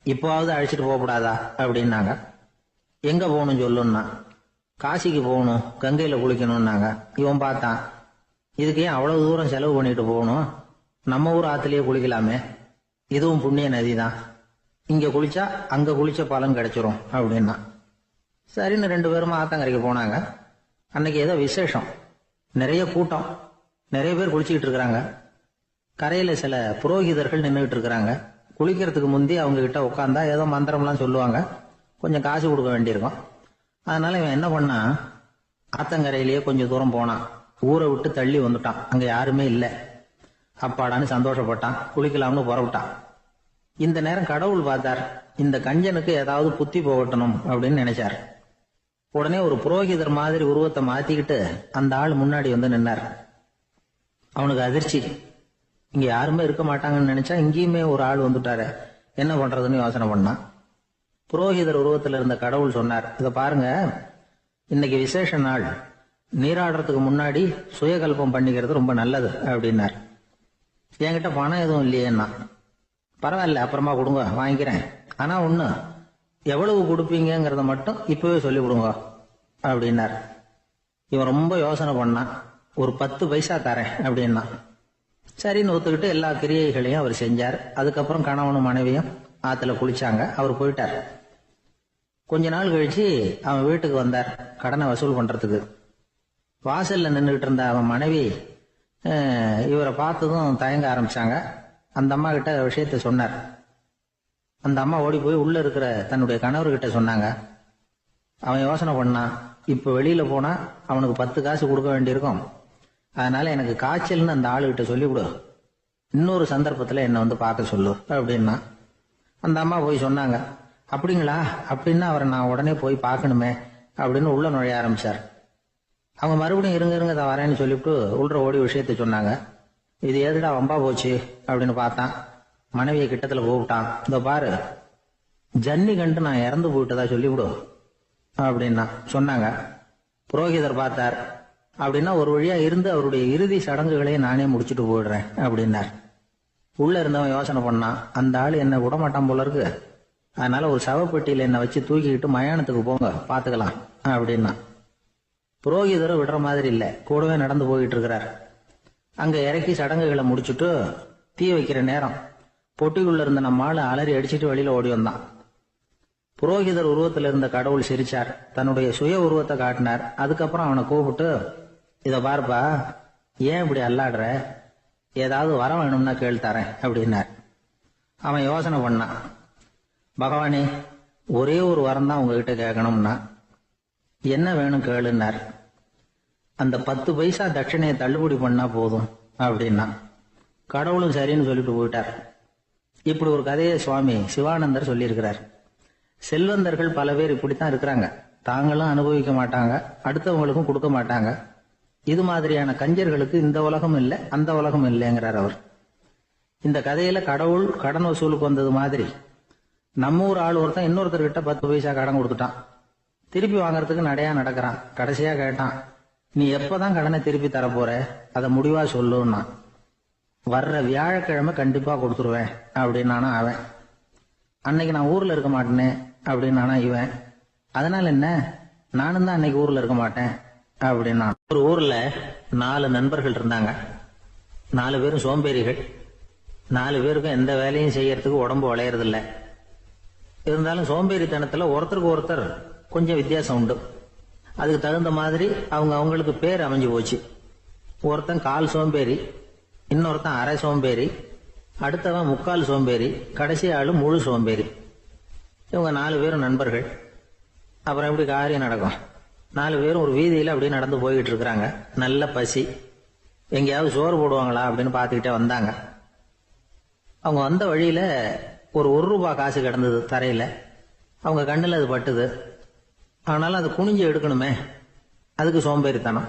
இப்போவாவது அழைச்சிட்டு போகக்கூடாதா அப்படின்னாங்க. எங்க போகணும் சொல்லுன்னா. காசிக்கு போகணும், கங்கையில குளிக்கணும்னாங்க. இவன் பார்த்தான், இதுக்கு ஏன் அவ்வளவு தூரம் செலவு பண்ணிட்டு போகணும், நம்ம ஊர் ஆத்துலயே குளிக்கலாமே, இதுவும் புண்ணிய நதி தான், இங்க குளிச்சா அங்க குளிச்ச பலன் கிடைச்சிரும் அப்படின்னா. சரின்னு 2 பேரும் ஆத்தங்கரைக்கு போனாங்க. அன்னைக்கு ஏதோ விசேஷம், நிறைய கூட்டம், நிறைய பேர் குளிச்சுக்கிட்டு இருக்கிறாங்க. கரையில சில புரோகிதர்கள் நின்றுகிட்டு இருக்கிறாங்க. குளிக்கிறதுக்கு முந்தி அவங்க கிட்ட உட்காந்தா ஏதோ மந்திரம்லாம் சொல்லுவாங்க, கொஞ்சம் காசு கொடுக்க வேண்டியிருக்கும். அதனால இவன் என்ன பண்ணா, ஆத்தங்கரையிலேயே கொஞ்சம் தூரம் போனான். ஊரை விட்டு தள்ளி வந்துட்டான், அங்க யாருமே இல்லை. அப்பாடான்னு சந்தோஷப்பட்டான், குளிக்கலாம்னு புறப்பட்டான். இந்த நேரம் கடவுள் பார்த்தார், இந்த கஞ்சனுக்கு ஏதாவது புத்தி போகட்டணும் அப்படின்னு நினைச்சார். உடனே ஒரு புரோகிதர் மாதிரி உருவத்தை மாத்திக்கிட்டு அந்த ஆள் முன்னாடி வந்து நின்னார். அவனுக்கு அதிர்ச்சி, இங்க யாருமே இருக்க மாட்டாங்கன்னு நினைச்சா இங்கேயுமே ஒரு ஆள் வந்துட்டாரு, என்ன பண்றதுன்னு யோசனை பண்ணான். புரோகிதர் உருவத்தில் இருந்த கடவுள் சொன்னார், இதை பாருங்க, இன்னைக்கு விசேஷ நாள், நீராடுறதுக்கு முன்னாடி சுயகல்பம் பண்ணிக்கிறது ரொம்ப நல்லது அப்படின்னார். என்கிட்ட பணம் எதுவும் இல்லையேன்னா, பரவாயில்ல அப்புறமா கொடுங்க வாங்கிக்கிறேன், ஆனா ஒண்ணு, எவ்வளவு கொடுப்பீங்கிறத மட்டும் இப்பவே சொல்லி கொடுங்க அப்படின்னார். இவன் ரொம்ப யோசனை பண்ணான், ஒரு 10 பைசா தரேன் அப்படின்னா. சரின்னு ஒத்துக்கிட்டு எல்லா கிரியைகளையும் அவர் செஞ்சார். அதுக்கப்புறம் கணவனும் மனைவியும் ஆத்துல குளிச்சாங்க. அவர் போயிட்டார். கொஞ்ச நாள் கழிச்சு அவன் வீட்டுக்கு வந்தார் கடனை வசூல் பண்றதுக்கு. வாசல்ல நின்றுகிட்டு இருந்த அவன் மனைவி இவரை பார்த்ததும் தயங்க ஆரம்பிச்சாங்க. அந்த அம்மா கிட்ட விஷயத்த சொன்னார். அந்த அம்மா ஓடி போய் உள்ள இருக்கிற தன்னுடைய கணவர்கிட்ட சொன்னாங்க. அவன் யோசனை பண்ணான், இப்ப வெளியில போனா அவனுக்கு 10 காசு கொடுக்க வேண்டியிருக்கும், அதனால எனக்கு காய்ச்சல்னு அந்த ஆளுகிட்ட சொல்லிவிடு, இன்னொரு சந்தர்ப்பத்துல என்ன வந்து பார்க்க சொல்லு அப்படின்னா. அந்த அம்மா போய் சொன்னாங்க. அப்படிங்களா, அப்படின்னா அவரை நான் உடனே போய் பார்க்கணுமே அப்படின்னு உள்ள நுழைய ஆரம்பிச்சார். அவங்க மறுபடியும் இருங்க தான் வரேன்னு சொல்லிவிட்டு உள்ள ஓடி விஷயத்த சொன்னாங்க. இது எதுடா வம்பா போச்சு அப்படின்னு பார்த்தான். மனைவியை கிட்டத்துல கூப்பிட்டான், இந்த பாரு, ஜன்னி கண்டு நான் இறந்து போயிட்டதா சொல்லிவிடு அப்படின்னா சொன்னாங்க. புரோகிதர் பார்த்தார். அப்படின்னா ஒரு வழியா இருந்து அவருடைய இறுதி சடங்குகளையும் நானே முடிச்சுட்டு போயிடுறேன் அப்படின்னார். உள்ள இருந்தவன் யோசனை பண்ணான், அந்த ஆள் என்ன விடமாட்டான் போல இருக்கு, அதனால ஒரு சவப்பெட்டியில என்னை வச்சு தூக்கிக்கிட்டு மயானத்துக்கு போங்க பாத்துக்கலாம் அப்படின்னா. புரோகிதரும் விடுற மாதிரி இல்ல, கூடவே நடந்து போயிட்டு இருக்கிறார். அங்க இறக்கி சடங்குகளை முடிச்சுட்டு தீ வைக்கிற நேரம் பொட்டிக்குள்ள இருந்த நம்ம ஆளு அலறி அடிச்சுட்டு வெளியில ஓடி வந்தான். புரோகிதர் உருவத்தில் இருந்த கடவுள் சிரிச்சார், தன்னுடைய சுய உருவத்தை காட்டினார். அதுக்கப்புறம் அவனை கூப்பிட்டு, இத பாருப்பா, ஏன் இப்படி அல்லாடுற, ஏதாவது வர வேணும்னா கேள் தரேன் அப்படின்னார். அவன் யோசனை பண்ணான், பகவானே ஒரே ஒரு வரம் தான் உங்ககிட்ட கேட்கணும்னா. என்ன வேணும் கேளுன்னார். அந்த 10 பைசா தட்சணையை தள்ளுபடி பண்ணா போதும் அப்படின்னா. கடவுளும் சரின்னு சொல்லிட்டு போயிட்டார். இப்படி ஒரு கதையை சுவாமி சிவானந்தர் சொல்லியிருக்கிறார். செல்வந்தர்கள் பல பேர் இப்படித்தான் இருக்கிறாங்க, தாங்களும் அனுபவிக்க மாட்டாங்க, அடுத்தவங்களுக்கும் கொடுக்க மாட்டாங்க. இது மாதிரியான கஞ்சர்களுக்கு இந்த உலகம் இல்லை அந்த உலகம் இல்லைங்கிறார் அவர். இந்த கதையில கடவுள் கடன் வசூலுக்கு வந்தது மாதிரி நம்ம ஊர் ஆள் ஒருத்தன் இன்னொருத்தர்கிட்ட 10 பைசா கடன் கொடுத்துட்டான். திருப்பி வாங்கறதுக்கு நடையா நடக்கிறான். கடைசியா கேட்டான், நீ எப்பதான் கடனை திருப்பி தரப்போற, அதை முடிவா சொல்லுன்னா. வர்ற வியாழக்கிழமை கண்டிப்பா கொடுத்துருவேன் அப்படின்னானா அவன். அன்னைக்கு நான் ஊர்ல இருக்க மாட்டேனே அப்படின்னானா இவன். அதனால என்ன, நானும் தான் அன்னைக்கு ஊர்ல இருக்க மாட்டேன் அப்படின்னா. ஒரு ஊர்ல 4 நண்பர்கள் இருந்தாங்க. 4 பேரும் சோம்பேறிகள். 4 பேருக்கும் எந்த வேலையும் செய்யறதுக்கு உடம்பு வளையறதில்ல. இருந்தாலும் சோம்பேறித்தனத்துல ஒருத்தருக்கு ஒருத்தர் கொஞ்சம் வித்தியாசம் உண்டு. அதுக்கு தகுந்த மாதிரி அவங்களுக்கு பேர் அமைஞ்சு போச்சு. ஒருத்தன் கால் சோம்பேறி, இன்னொருத்தன் அரை சோம்பேறி, அடுத்தவன் முக்கால் சோம்பேறி, கடைசி ஆளு முழு சோம்பேறி. இவங்க 4 பேரும் நண்பர்கள். அப்புறம் எப்படி காரியம் நடக்கும்? 4 பேரும் ஒரு வீதியில அப்படியே நடந்து போய்கிட்டு இருக்கிறாங்க. நல்ல பசி, எங்கேயாவது சோறு போடுவாங்களா அப்படின்னு பார்த்துக்கிட்டே வந்தாங்க. அவங்க வந்த வழியில ஒரு 1 ரூபாய் காசு கிடந்தது தரையில. அவங்க கண்ணுல அது பட்டுது. ஆனாலும் அது குனிஞ்சு எடுக்கணுமே, அதுக்கு சோம்பேறித்தனம்.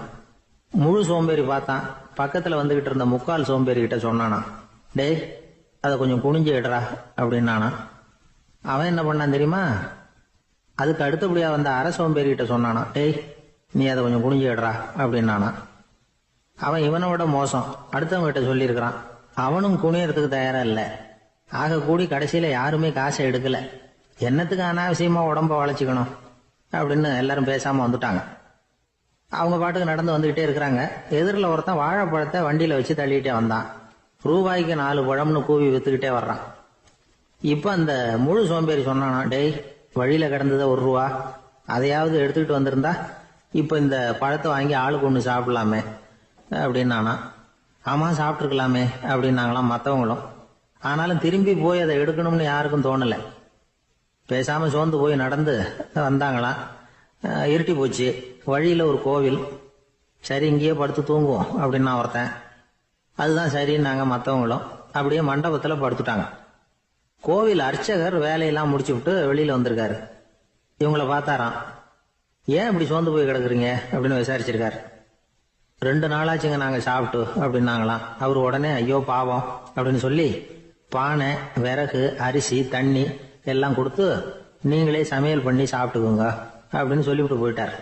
முழு சோம்பேறி பார்த்தான். பக்கத்துல வந்துகிட்டு இருந்த முக்கால் சோம்பேறி கிட்ட சொன்னானா, டேய் அதை கொஞ்சம் குனிஞ்சு எடுறா அப்படின்னானா. அவன் என்ன பண்ணான் தெரியுமா, அதுக்கு அடுத்தபடியா வந்த அரை சோம்பேறி கிட்ட சொன்னானா, டேய் நீ அதை கொஞ்சம் குனிஞ்சு எடுறா அப்படின்னானா. அவன் இவனை விட மோசம், அடுத்தவங்க கிட்ட சொல்லியிருக்கிறான். அவனும் குனியறதுக்கு தயாரா இல்லை. ஆக கூடி கடைசியில யாருமே காசை எடுக்கல. என்னத்துக்கு அனாவசியமா உடம்ப வளைச்சிக்கணும் அப்படின்னு எல்லாரும் பேசாம வந்துட்டாங்க. அவங்க பாட்டுக்கு நடந்து வந்துகிட்டே இருக்கிறாங்க. எதிரில் ஒருத்தன் வாழைப்பழத்தை வண்டியில வச்சு தள்ளிட்டே வந்தான். ரூபாய்க்கு 4 பழம்னு கூவி வித்துக்கிட்டே வர்றான். இப்ப அந்த முழு சோம்பேறி சொன்னானா, டேய் வழியில கிடந்தது 1 ரூபா, அதையாவது எடுத்துக்கிட்டு வந்திருந்தா இப்போ இந்த பழத்தை வாங்கி ஆளுக்கு ஒன்று சாப்பிடலாமே அப்படின்னானா. ஆமாம் சாப்பிட்ருக்கலாமே அப்படின்னாங்களாம் மற்றவங்களும். ஆனாலும் திரும்பி போய் அதை எடுக்கணும்னு யாருக்கும் தோணலை. பேசாமல் சோர்ந்து போய் நடந்து வந்தாங்களாம். இருட்டி போச்சு. வழியில் ஒரு கோவில். சரி இங்கேயே படுத்து தூங்குவோம் அப்படின்னா ஒருத்தன். அதுதான் சரின்னாங்க மற்றவங்களும். அப்படியே மண்டபத்தில் படுத்துட்டாங்க. கோவில் அர்ச்சகர் வேலையெல்லாம் முடிச்சு விட்டு வெளியில் வந்திருக்காரு. இவங்கள பார்த்தாராம். ஏன் இப்படி சோர்ந்து போய் கிடக்குறீங்க அப்படின்னு விசாரிச்சிருக்காரு. 2 நாளாச்சுங்க நாங்கள் சாப்பிட்டு அப்படின்னாங்களாம். அவர் உடனே ஐயோ பாவம் அப்படின்னு சொல்லி பானை, விறகு, அரிசி, தண்ணி எல்லாம் கொடுத்து நீங்களே சமையல் பண்ணி சாப்பிட்டுக்கோங்க அப்படின்னு சொல்லிவிட்டு போயிட்டார்.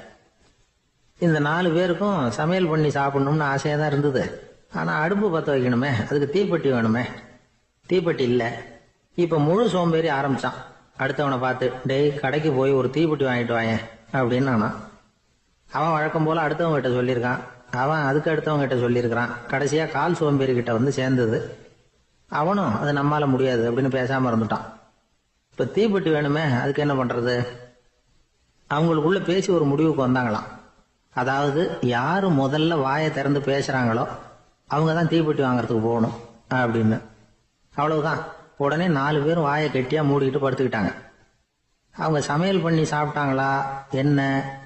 இந்த 4 பேருக்கும் சமையல் பண்ணி சாப்பிடணும்னு ஆசையாக தான் இருந்தது. ஆனால் அடுப்பு பற்ற வைக்கணுமே, அதுக்கு தீப்பெட்டி வேணுமே. தீப்பெட்டி இல்லை. இப்போ முழு சோம்பேறி ஆரம்பிச்சான். அடுத்தவனை பார்த்து டேய் கடைக்கு போய் ஒரு தீப்பெட்டி வாங்கிட்டு வாயேன் அப்படின்னு நானா. அவன் வழக்கம் போல அடுத்தவங்க கிட்ட சொல்லியிருக்கான். அவன் அதுக்கு அடுத்தவங்க கிட்ட சொல்லியிருக்கிறான். கடைசியாக கால் சோம்பேறி கிட்ட வந்து சேர்ந்தது. அவனும் அது நம்மால முடியாது அப்படின்னு பேசாம இருந்துட்டான். இப்ப தீப்பெட்டி வேணுமே, அதுக்கு என்ன பண்றது? அவங்களுக்குள்ள பேசி ஒரு முடிவுக்கு வந்தாங்களாம். அதாவது யாரு முதல்ல வாயை திறந்து பேசுறாங்களோ அவங்க தான் தீப்பெட்டி வாங்கறதுக்கு போகணும் அப்படின்னு. அவ்வளவுதான். உடனே 4 பேரும் வாயை கெட்டியா மூடிக்கிட்டு படுத்துக்கிட்டாங்க. அவங்க சமையல் பண்ணி சாப்பிட்டாங்களா என்ன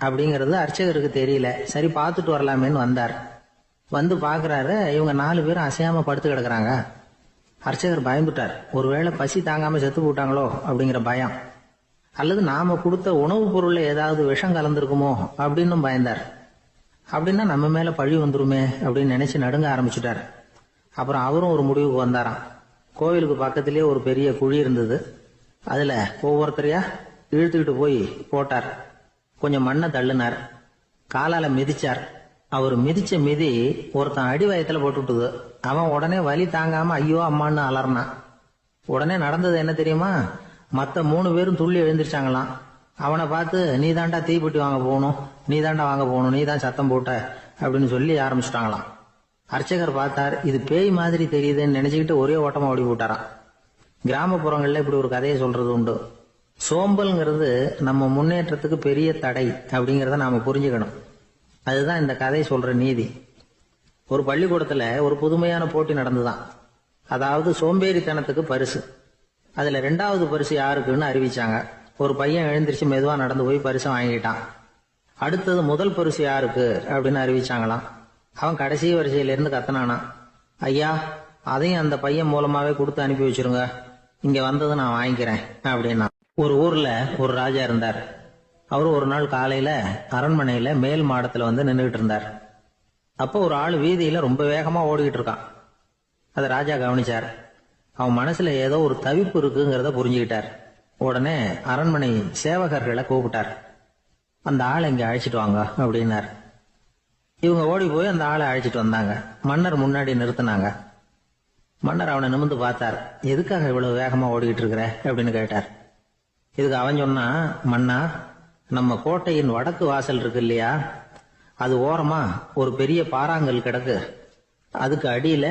அப்படிங்கிறது அர்ச்சகருக்கு தெரியல. சரி பார்த்துட்டு வரலாமேன்னு வந்தார். வந்து பாக்குறாரு, இவங்க 4 பேரும் அசையாம படுத்து கிடக்குறாங்க. அர்ச்சகர் பயந்துட்டார். ஒருவேளை பசி தாங்காம செத்து போட்டாங்களோ அப்படிங்கிற பயம், அல்லது நாம கொடுத்த உணவுப் பொருள்ல ஏதாவது விஷம் கலந்துருக்குமோ அப்படின்னு பயந்தார். அப்படின்னா நம்ம மேல பழி வந்துருமே அப்படின்னு நினைச்சு நடுங்க ஆரம்பிச்சுட்டார். அப்புறம் அவரும் ஒரு முடிவுக்கு வந்தாராம். கோவிலுக்கு பக்கத்திலேயே ஒரு பெரிய குழி இருந்தது. அதுல ஒவ்வொருத்தரையா இழுத்துக்கிட்டு போய் போட்டார். கொஞ்சம் மண்ணை தள்ளினார். காலால மிதிச்சார். அவர் மிதிச்ச மிதி ஒருத்தன் அடி வயத்துல போட்டுவிட்டது. அவன் உடனே வலி தாங்காம ஐயோ அம்மான்னு அலர்னான். உடனே நடந்தது என்ன தெரியுமா? மத்த 3 பேரும் துள்ளி எழுந்திருச்சாங்களாம். அவனை பார்த்து நீ தாண்டா தீப்பெட்டி வாங்க போகணும், நீ தாண்டா வாங்க போகணும், நீ தான் சத்தம் போட்ட அப்படின்னு சொல்லி ஆரம்பிச்சுட்டாங்களாம். அர்ச்சகர் பார்த்தார். இது பேய் மாதிரி தெரியுதுன்னு நினைச்சுக்கிட்டு ஒரே ஓட்டமா ஓடி போட்டாராம். கிராமப்புறங்கள்ல இப்படி ஒரு கதையை சொல்றது உண்டு. சோம்பல்ங்கிறது நம்ம முன்னேற்றத்துக்கு பெரிய தடை அப்படிங்கறத நாம புரிஞ்சுக்கணும். அதுதான் இந்த கதை சொல்ற நீதி. ஒரு பள்ளிக்கூடத்துல ஒரு புதுமையான போட்டி நடந்துதான். அதாவது சோம்பேறித்தனத்துக்கு பரிசு. அதுல 2வது பரிசு யாருக்குன்னு அறிவிச்சாங்க. ஒரு பையன் எழுந்திருச்சு மெதுவா நடந்து போய் பரிசை வாங்கிட்டான். அடுத்தது முதல் பரிசு யாருக்கு அப்படின்னு அறிவிச்சாங்களாம். அவன் கடைசி வரிசையில இருந்து கத்தனானா, ஐயா அதையும் அந்த பையன் மூலமாவே கொடுத்து அனுப்பி வச்சிருங்க, இங்க வந்தது நான் வாங்கிக்கிறேன் அப்படின்னா. ஒரு ஊர்ல ஒரு ராஜா இருந்தார். அவரு ஒரு நாள் காலையில அரண்மனையில மேல் மாடத்துல வந்து நின்றுகிட்டு இருந்தார். அப்போ ஒரு ஆள் வீதியில ரொம்ப வேகமா ஓடிக்கிட்டு இருக்கான். அதை ராஜா கவனிச்சார். அவன் மனசுல ஏதோ ஒரு தவிப்பு இருக்குங்கிறத புரிஞ்சுக்கிட்டார். உடனே அரண்மனை சேவகர்களை கூப்பிட்டார். அந்த ஆளை இங்க அழைச்சிட்டு வாங்க அப்படின்னார். இவங்க ஓடி போய் அந்த ஆளை அழைச்சிட்டு வந்தாங்க. மன்னர் முன்னாடி நிறுத்தினாங்க. மன்னர் அவனை நிமிர்ந்து பார்த்தார். எதுக்காக இவ்வளவு வேகமா ஓடிக்கிட்டு இருக்கிற அப்படின்னு கேட்டார். இதுக்கு அவன் சொன்னா, மன்னா நம்ம கோட்டையின் வடக்கு வாசல் இருக்கு இல்லையா, அது ஓரமா ஒரு பெரிய பாறாங்கல் கிடக்கு. அதுக்கு அடியில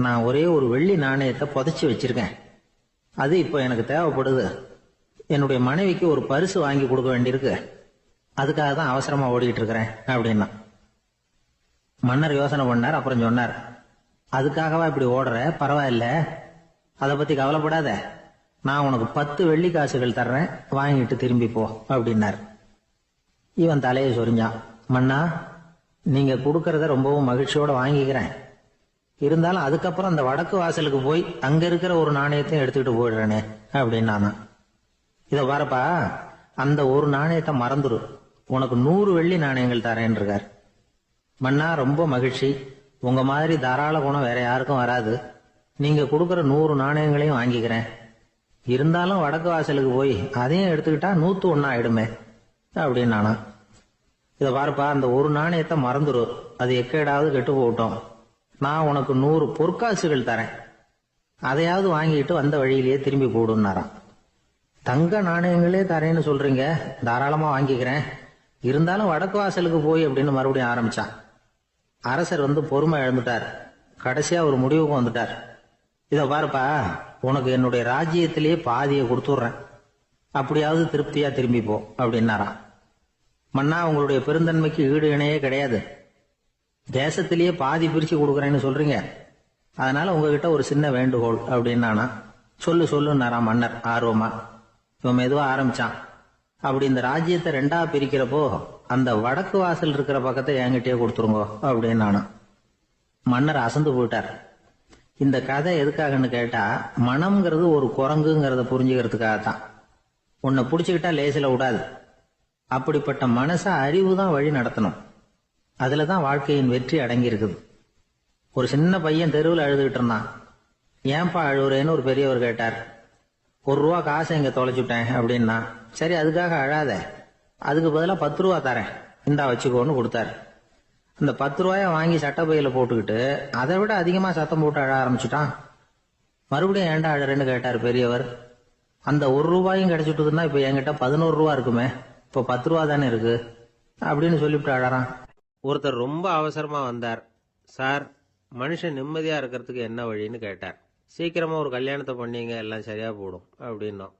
நான் ஒரே ஒரு வெள்ளி நாணயத்தை புதைச்சி வச்சிருக்கேன். அது இப்போ எனக்கு தேவைப்படுது. என்னுடைய மனைவிக்கு ஒரு பரிசு வாங்கி கொடுக்க வேண்டியிருக்கு. அதுக்காக தான் அவசரமா ஓடிக்கிட்டு இருக்கிறேன் அப்படின்னா. மன்னர் யோசனை பண்ணார். அப்புறம் சொன்னார், அதுக்காகவா இப்படி ஓடுற? பரவாயில்ல, அதை பத்தி கவலைப்படாத. நான் உனக்கு 10 வெள்ளி காசுகள் தர்றேன், வாங்கிட்டு திரும்பி போ அப்படின்னார். இவன் தலையை சொரிஞ்சான். மன்னா நீங்க கொடுக்கறத ரொம்பவும் மகிழ்ச்சியோட வாங்கிக்கிறேன். இருந்தாலும் அதுக்கப்புறம் அந்த வடக்கு வாசலுக்கு போய் அங்க இருக்கிற ஒரு நாணயத்தையும் எடுத்துக்கிட்டு போயிடுறேனே அப்படின்னானா. இத பாருப்பா, அந்த ஒரு நாணயத்தை மறந்துரு, உனக்கு 100 வெள்ளி நாணயங்கள் தரேன் இருக்கார். மன்னா ரொம்ப மகிழ்ச்சி, உங்க மாதிரி தாராள குணம் வேற யாருக்கும் வராது. நீங்க கொடுக்கற 100 நாணயங்களையும் வாங்கிக்கிறேன். இருந்தாலும் வடக்கு வாசலுக்கு போய் அதையும் எடுத்துக்கிட்டா 101 ஆயிடுமே அப்படின்னானா. இத பாருப்பா, அந்த ஒரு நாணயத்தை மறந்துரு, அது எக்கேடாவது கெட்டு போகட்டும். நான் உனக்கு 100 பொற்காசுகள் தரேன், அதையாவது வாங்கிட்டு வந்த வழியிலேயே திரும்பி போடுன்னாராம். தங்க நாணயங்களே தரேன்னு சொல்றீங்க, தாராளமா வாங்கிக்கிறேன். இருந்தாலும் வடக்கு வாசலுக்கு போய் அப்படின்னு மறுபடியும் ஆரம்பிச்சான். அரசர் வந்து பொறுமை இழந்துட்டார். கடைசியா ஒரு முடிவுக்கு வந்துட்டார். இத பாருப்பா, உனக்கு என்னுடைய ராஜ்யத்திலேயே பாதியை கொடுத்துடுறேன், அப்படியாவது திருப்தியா திரும்பி போ அப்படின்னாராம். மன்னா, உங்களுடைய பெருந்தன்மைக்கு ஈடு இணையே கிடையாது. தேசத்திலேயே பாதி பிரிச்சு கொடுக்குறேன்னு சொல்றீங்க. அதனால உங்ககிட்ட ஒரு சின்ன வேண்டுகோள் அப்படின்னானா. சொல்லுன்னாராம் மன்னர் ஆர்வமா. இவன் மெதுவா ஆரம்பிச்சான். அப்படி இந்த ராஜ்யத்தை ரெண்டா பிரிக்கிறப்போ அந்த வடக்கு வாசல் இருக்கிற பக்கத்தை என்கிட்டயே கொடுத்துருங்கோ அப்படின்னானா. மன்னர் அசந்து போயிட்டார். இந்த கதை எதுக்காகன்னு கேட்டா, மனம்ங்கிறது ஒரு குரங்குங்கிறத புரிஞ்சுக்கிறதுக்காகத்தான். உன்னை புடிச்சுக்கிட்டா லேசில விடாது. அப்படிப்பட்ட மனச அறிவு தான் வழி நடத்தணும். அதுலதான் வாழ்க்கையின் வெற்றி அடங்கி இருக்குது. ஒரு சின்ன பையன் தெருவில் அழுதுகிட்டு இருந்தான். ஏன்பா அழுவுறேன்னு ஒரு பெரியவர் கேட்டார். ₹1 காசை இங்க தொலைச்சுட்டேன் அப்படின்னா. சரி, அதுக்காக அழாத, அதுக்கு பதிலா 10 ரூபா தரேன், இந்தா வச்சுக்கோன்னு கொடுத்தாரு. அந்த 10 ரூபாய வாங்கி சட்டப்பையில போட்டுக்கிட்டு அதை விட அதிகமா சத்தம் போட்டு அழ ஆரம்பிச்சுட்டான். மறுபடியும் ஏன்டா அழறேன்னு கேட்டார் பெரியவர். அந்த ₹1 கிடைச்சிட்டுதுன்னா இப்ப என்கிட்ட 11 ரூபா இருக்குமே, இப்ப 10 ரூபா தானே இருக்கு அப்படின்னு சொல்லிவிட்டு அழறான். ஒருத்தர் ரொம்ப அவசரமா வந்தார். சார், மனுஷன் நிம்மதியா இருக்கிறதுக்கு என்ன வழின்னு கேட்டார். சீக்கிரமா ஒரு கல்யாணத்தை பண்ணீங்க, எல்லாம் சரியா போடும் அப்படின்னோம்.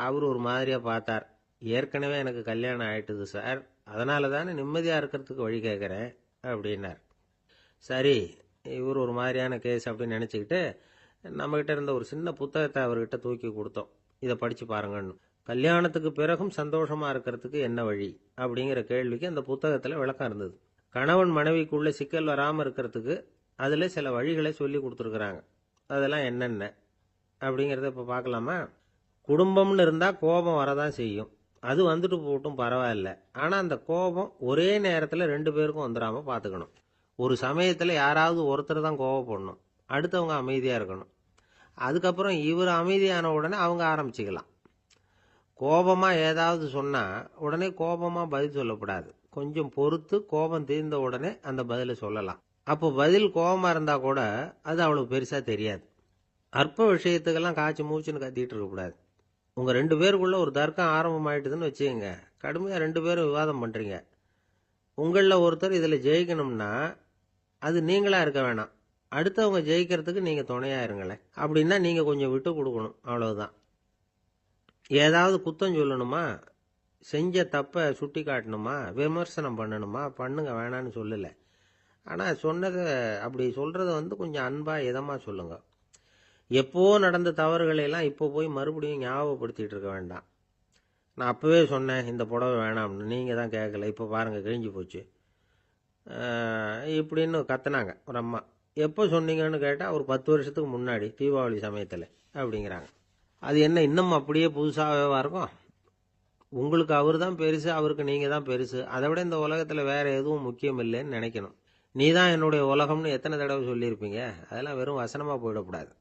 அவர் ஒரு மாதிரியா பார்த்தார். ஏற்கனவே எனக்கு கல்யாணம் ஆயிட்டுது சார், அதனால தானே நிம்மதியா இருக்கிறதுக்கு வழி கேட்கறேன் அப்படின்னார். சரி, இவர் ஒரு மாதிரியான கேஸ் அப்படின்னு நினைச்சுக்கிட்டு நம்மகிட்ட இருந்த ஒரு சின்ன புத்தகத்தை அவர்கிட்ட தூக்கி கொடுத்தோம். இதை படிச்சு பாருங்கன்னு. கல்யாணத்துக்கு பிறகும் சந்தோஷமா இருக்கிறதுக்கு என்ன வழி அப்படிங்கிற கேள்விக்கு அந்த புத்தகத்துல விளக்கம் இருந்தது. கணவன் மனைவிக்குள்ள சிக்கல் வராம இருக்கிறதுக்கு அதுல சில வழிகளை சொல்லி கொடுத்துருக்குறாங்க. அதெல்லாம் என்னென்ன அப்படிங்கிறத இப்ப பார்க்கலாமா? குடும்பம்னு இருந்தா கோபம் வரதான் செய்யும். அது வந்துட்டு போட்டும் பரவாயில்ல. ஆனா அந்த கோபம் ஒரே நேரத்துல 2 பேருக்கும் வந்துடாம பாத்துக்கணும். ஒரு சமயத்துல யாராவது ஒருத்தர் தான் கோபப்படணும், அடுத்தவங்க அமைதியா இருக்கணும். அதுக்கப்புறம் இவர் அமைதியான உடனே அவங்க ஆரம்பிச்சுக்கலாம். கோபமா ஏதாவது சொன்னா உடனே கோபமா பதில் சொல்லக்கூடாது. கொஞ்சம் பொறுத்து கோபம் தீர்ந்த உடனே அந்த பதிலை சொல்லலாம். அப்போ பதில் கோபமா இருந்தா கூட அது அவ்வளவு பெருசா தெரியாது. அற்ப விஷயத்துக்கெல்லாம் காய்ச்சி மூச்சுன்னு கத்திட்டு இருக்கக்கூடாது. உங்க 2 பேருக்குள்ள ஒரு தர்க்கம் ஆரம்பம் ஆயிட்டுதுன்னு வச்சுக்கோங்க. கடுமையா 2 பேரும் விவாதம் பண்றீங்க. உங்கள ஒருத்தர் இதுல ஜெயிக்கணும்னா அது நீங்களா இருக்க வேணாம், அடுத்தவங்க ஜெயிக்கிறதுக்கு நீங்க துணையா இருங்களேன். அப்படின்னா நீங்க கொஞ்சம் விட்டு கொடுக்கணும், அவ்வளவுதான். ஏதாவது குத்தம் சொல்லணுமா, செஞ்ச தப்ப சுட்டி காட்டணுமா, விமர்சனம் பண்ணணுமா, பண்ணுங்க, வேணான்னு சொல்லல. ஆனா சொன்னதை அப்படி சொல்றத கொஞ்சம் அன்பா இதமா சொல்லுங்க. எப்போ நடந்த தவறுகளை எல்லாம் இப்போ போய் மறுபடியும் ஞாபகப்படுத்திட்டு இருக்க வேண்டாம். நான் அப்பவே சொன்னேன் இந்த புடவை வேணாம்னு, நீங்க தான் கேட்கல, இப்போ பாருங்க கிழிஞ்சு போச்சு இப்படின்னு கத்துனாங்க ஒரு அம்மா. எப்போ சொன்னீங்கன்னு கேட்டா ஒரு 10 வருஷத்துக்கு முன்னாடி தீபாவளி சமயத்துல அப்படிங்கிறாங்க. அது என்ன இன்னும் அப்படியே புதுசாகவே இருக்கும்? உங்களுக்கு அவர் தான் பெருசு, அவருக்கு நீங்க தான் பெருசு. அதை விட இந்த உலகத்துல வேற எதுவும் முக்கியம் இல்லைன்னு நினைக்கணும். நீ தான் என்னுடைய உலகம்னு எத்தனை தடவை சொல்லியிருப்பீங்க? அதெல்லாம் வெறும் வசனமா போயிடக்கூடாது.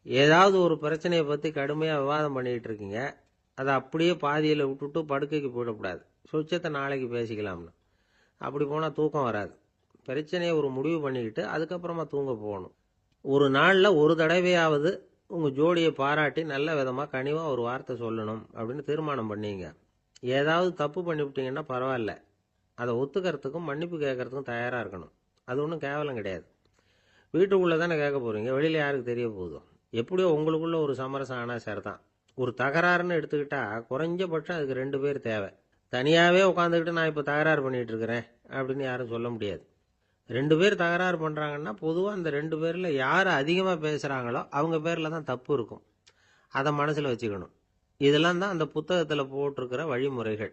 ஏதாவது ஒரு பிரச்சனையை பத்தி கடுமையா விவாதம் பண்ணிட்டு இருக்கீங்க, அதை அப்படியே பாதியில விட்டுட்டு படுக்கைக்கு போயிடக்கூடாது. சொச்சத்தை நாளைக்கு பேசிக்கலாம்னு. அப்படி போனா தூக்கம் வராது. பிரச்சனையை ஒரு முடிவு பண்ணிக்கிட்டு அதுக்கப்புறமா தூங்க போகணும். ஒரு நாள்ல ஒரு தடவையாவது உங்க ஜோடியை பாராட்டி நல்ல விதமா கனிவா ஒரு வார்த்தை சொல்லணும் அப்படின்னு தீர்மானம் பண்ணீங்க. ஏதாவது தப்பு பண்ணிவிட்டீங்கன்னா பரவாயில்ல, அதை ஒத்துக்கிறதுக்கும் மன்னிப்பு கேட்கறதுக்கும் தயாரா இருக்கணும். அது ஒன்றும் கேவலம் கிடையாது. வீட்டுக்குள்ள தானே கேட்க போறீங்க, வெளியில யாருக்கு தெரிய போகுதோ? எப்படியோ உங்களுக்குள்ள ஒரு சமரசம் ஆனா சரிதான். ஒரு தகராறுன்னு எடுத்துக்கிட்டா குறைஞ்சபட்சம் அதுக்கு 2 பேர் தேவை. தனியாவே உட்காந்துக்கிட்டு நான் இப்ப தகராறு பண்ணிட்டு இருக்கிறேன் அப்படின்னு யாரும் சொல்ல முடியாது. 2 பேர் தகராறு பண்றாங்கன்னா பொதுவா அந்த 2 பேர்ல யாரு அதிகமா பேசுறாங்களோ அவங்க பேர்ல தான் தப்பு இருக்கும். அதை மனசுல வச்சுக்கணும். இதெல்லாம் தான் அந்த புத்தகத்துல போட்டிருக்கிற வழிமுறைகள்.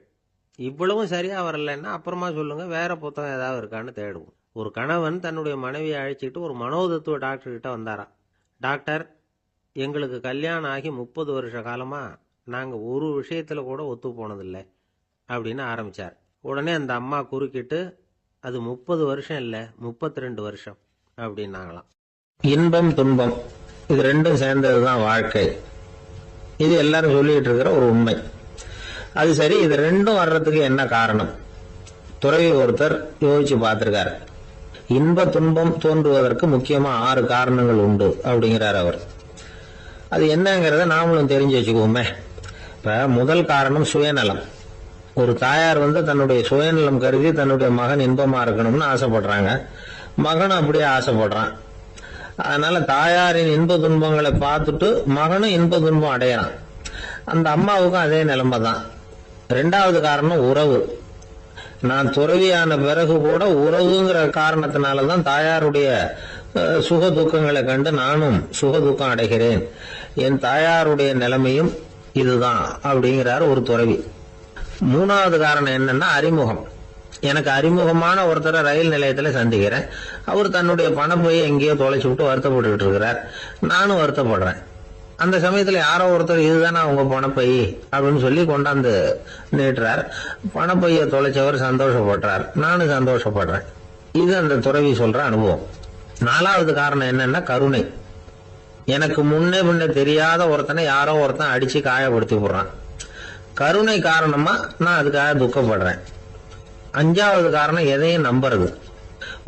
இவ்வளவும் சரியா வரலன்னா அப்புறமா சொல்லுங்க, வேற புத்தகம் ஏதாவது இருக்கான்னு தேடுவோம். ஒரு கணவன் தன்னுடைய மனைவியை அழைச்சிட்டு ஒரு மனோதத்துவ டாக்டர் கிட்ட வந்தாராம். டாக்டர், எங்களுக்கு கல்யாணம் ஆகி 30 வருஷ காலமா நாங்க ஒரு விஷயத்துல கூட ஒத்து போனதில்லை அப்படின்னு ஆரம்பிச்சார். உடனே அந்த அம்மா குறுக்கிட்டு, அது 30 வருஷம் இல்ல 32 வருஷம் அப்படின்னாங்களாம். இன்பம் துன்பம் இது 2ம் சேர்ந்ததுதான் வாழ்க்கை. இது எல்லாரும் சொல்லிட்டு இருக்கிற ஒரு உண்மை. அது சரி, இது 2ம் வர்றதுக்கு என்ன காரணம்? துறவி ஒருத்தர் யோசிச்சு பார்த்திருக்காரு. இன்ப துன்பம் தோன்றுவதற்கு முக்கியமா 6 காரணங்கள் உண்டு அப்படிங்கிறார் அவர். அது என்னங்கிறத நாமளும் தெரிஞ்சு வச்சுக்குவோமே. இப்ப முதல் காரணம் சுயநலம். ஒரு தாயார் தன்னுடைய சுயநலம் கருதி தன்னுடைய மகன் இன்பமா இருக்கணும்னு ஆசைப்படுறாங்க. மகனும் அப்படியே ஆசைப்படுறான். அதனால தாயாரின் இன்ப துன்பங்களை பார்த்துட்டு மகனும் இன்ப துன்பம் அடையறான். அந்த அம்மாவுக்கும் அதே நிலைமை தான். 2வது காரணம் உறவு. நான் துறவியான பிறகு கூட உறவுங்கிற காரணத்தினாலதான் தாயாருடைய சுக துக்கங்களை கண்டு நானும் சுக துக்கம் அடைகிறேன். என் தாயாருடைய நிலைமையும் இதுதான் அப்படிங்கிறார் ஒரு துறவி. மூணாவது காரணம் என்னன்னா அறிமுகம். எனக்கு அறிமுகமான ஒருத்தரை ரயில் நிலையத்துல சந்திக்கிறேன். அவர் தன்னுடைய பணப்பையை எங்கேயோ தொலைச்சு விட்டு வருத்தப்பட்டு இருக்கிறார். நானும் வருத்தப்படுறேன். அந்த சமயத்துல யாரோ ஒருத்தர் இதுதானே அவங்க பணப்பை அப்படின்னு சொல்லி கொண்டாந்து நீட்டுறார். பணப்பைய தொலைச்சவர் சந்தோஷப்படுறார், நானும் சந்தோஷப்படுறேன். இது அந்த துறவி சொல்ற அனுபவம். நாலாவது காரணம் என்னன்னா கருணை. எனக்கு முன்னே பின்ன தெரியாத ஒருத்தனை யாரோ ஒருத்தன் அடிச்சு காயப்படுத்தி போடுறான். கருணை காரணமா நான் அதுக்காக துக்கப்படுறேன். அஞ்சாவது காரணம் எதையும் நம்புறது.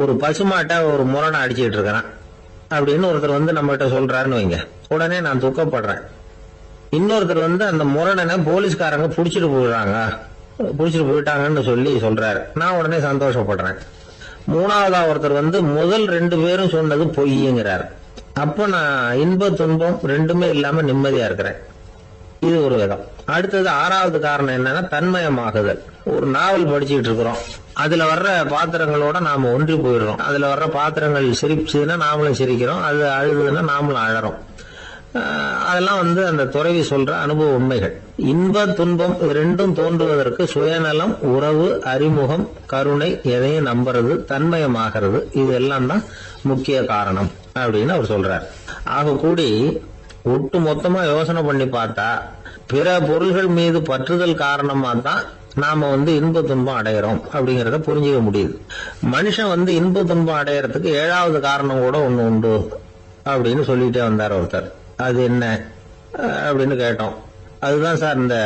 ஒரு பசுமாட்டை ஒரு முரணை அடிச்சுட்டு இருக்கிறான் அப்படின்னு ஒருத்தர் வந்து நம்ம கிட்ட சொல்றாருன்னு வைங்க, உடனே நான் துக்கப்படுறேன். இன்னொருத்தர் வந்து அந்த முரணனை போலீஸ்காரங்க புடிச்சிட்டு போயிட்டாங்கன்னு சொல்லி சொல்றாரு, நான் உடனே சந்தோஷப்படுறேன். மூணாவதா ஒருத்தர் வந்து முதல் 2 பேரும் சொன்னது பொய்யுங்கிறார். அப்ப நான் இன்ப துன்பம் ரெண்டுமே இல்லாம நிம்மதியா இருக்கிறேன். இது ஒரு விதம். அடுத்தது 6வது காரணம் என்னன்னா தன்மயமாகுதல். ஒரு நாவல் படிச்சுட்டு இருக்கிறோம், அதுல வர்ற பாத்திரங்களோட நாம ஒன்றி போயிடுறோம். அதுல வர்ற பாத்திரங்கள் சிரிச்சுன்னா நாமளும் சிரிக்கிறோம், அது அழுதுன்னா நாமளும் அழறோம். அதெல்லாம் வந்து அந்த துறவி சொல்ற அனுபவ உண்மைகள். இன்ப துன்பம் ரெண்டும் தோன்றுவதற்கு சுயநலம், உறவு, அறிமுகம், கருணை, எதையும் நம்புறது, தன்மயமாகிறது, இது எல்லாம் தான் முக்கிய காரணம் அப்படின்னு அவர் சொல்றார். ஆக கூடி ஒட்டு மொத்தமா யோசனை பண்ணி பார்த்தா பிற பொருள்கள் மீது பற்றுதல் காரணமா தான் நாம வந்து இன்ப துன்பம் அடையிறோம் அப்படிங்கறத புரிஞ்சுக்க முடியுது. மனுஷன் வந்து இன்ப துன்பம் அடையறதுக்கு 7வது காரணம் கூட ஒண்ணு உண்டு அப்படின்னு சொல்லிட்டே வந்தார் ஒருத்தர். அது என்ன அப்படின்னு கேட்டோம். அதுதான் சார் இந்த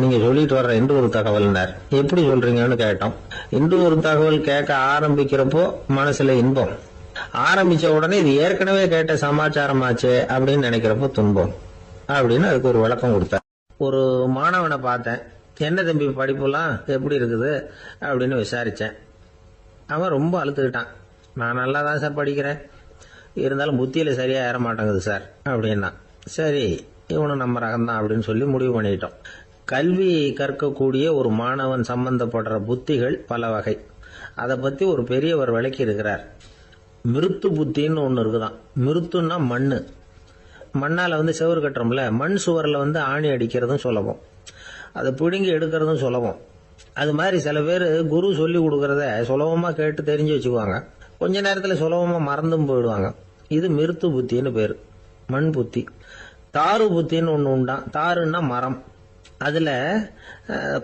நீங்க சொல்லிட்டு வர்ற இன்று ஒரு தகவல்னார். எப்படி சொல்றீங்கன்னு கேட்டோம். இன்று ஒரு தகவல் கேட்க ஆரம்பிக்கிறப்போ மனசுல இன்பம், ஆரம்பிச்ச உடனே இது ஏற்கனவே கேட்ட சமாச்சாரமாச்சே அப்படின்னு நினைக்கிறப்போ துன்பம் அப்படின்னு அதுக்கு ஒரு விளக்கம் கொடுத்தார். ஒரு மாணவனை பார்த்தேன். என்ன தம்பி படிப்புலாம் எப்படி இருக்குது அப்படின்னு விசாரிச்சேன். அவன் ரொம்ப அழுத்துக்கிட்டான். நான் நல்லா தான் சார் படிக்கிறேன், இருந்தாலும் புத்தியில சரியா ஏற மாட்டேங்குது சார் அப்படின்னா. சரி, இவனும் நம்ம ரகம்தான் அப்படின்னு சொல்லி முடிவு பண்ணிட்டோம். கல்வி கற்கக்கூடிய ஒரு மாணவன் சம்பந்தப்படுற புத்திகள் பல வகை. அதை பத்தி ஒரு பெரியவர் விளக்கி இருக்கிறார். மிருத்து புத்தின்னு ஒண்ணு இருக்குதான். மிருத்துன்னா மண்ணு. மண்ணால வந்து செவுறு கட்டுறோம்ல, மண் சுவரில் வந்து ஆணி அடிக்கிறதும் சுலபம், அதை பிடுங்கி எடுக்கிறதும் சுலபம். அது மாதிரி சில பேர் குரு சொல்லி கொடுக்கறத சுலபமா கேட்டு தெரிஞ்சு வச்சுக்குவாங்க, கொஞ்ச நேரத்துல சுலபமா மறந்தும் போயிடுவாங்க. இது மிருத்து புத்தின்னு பேரு, மண் புத்தி. தாரு புத்தின்னு ஒண்ணு உண்டான். தாருன்னா மரம். அதுல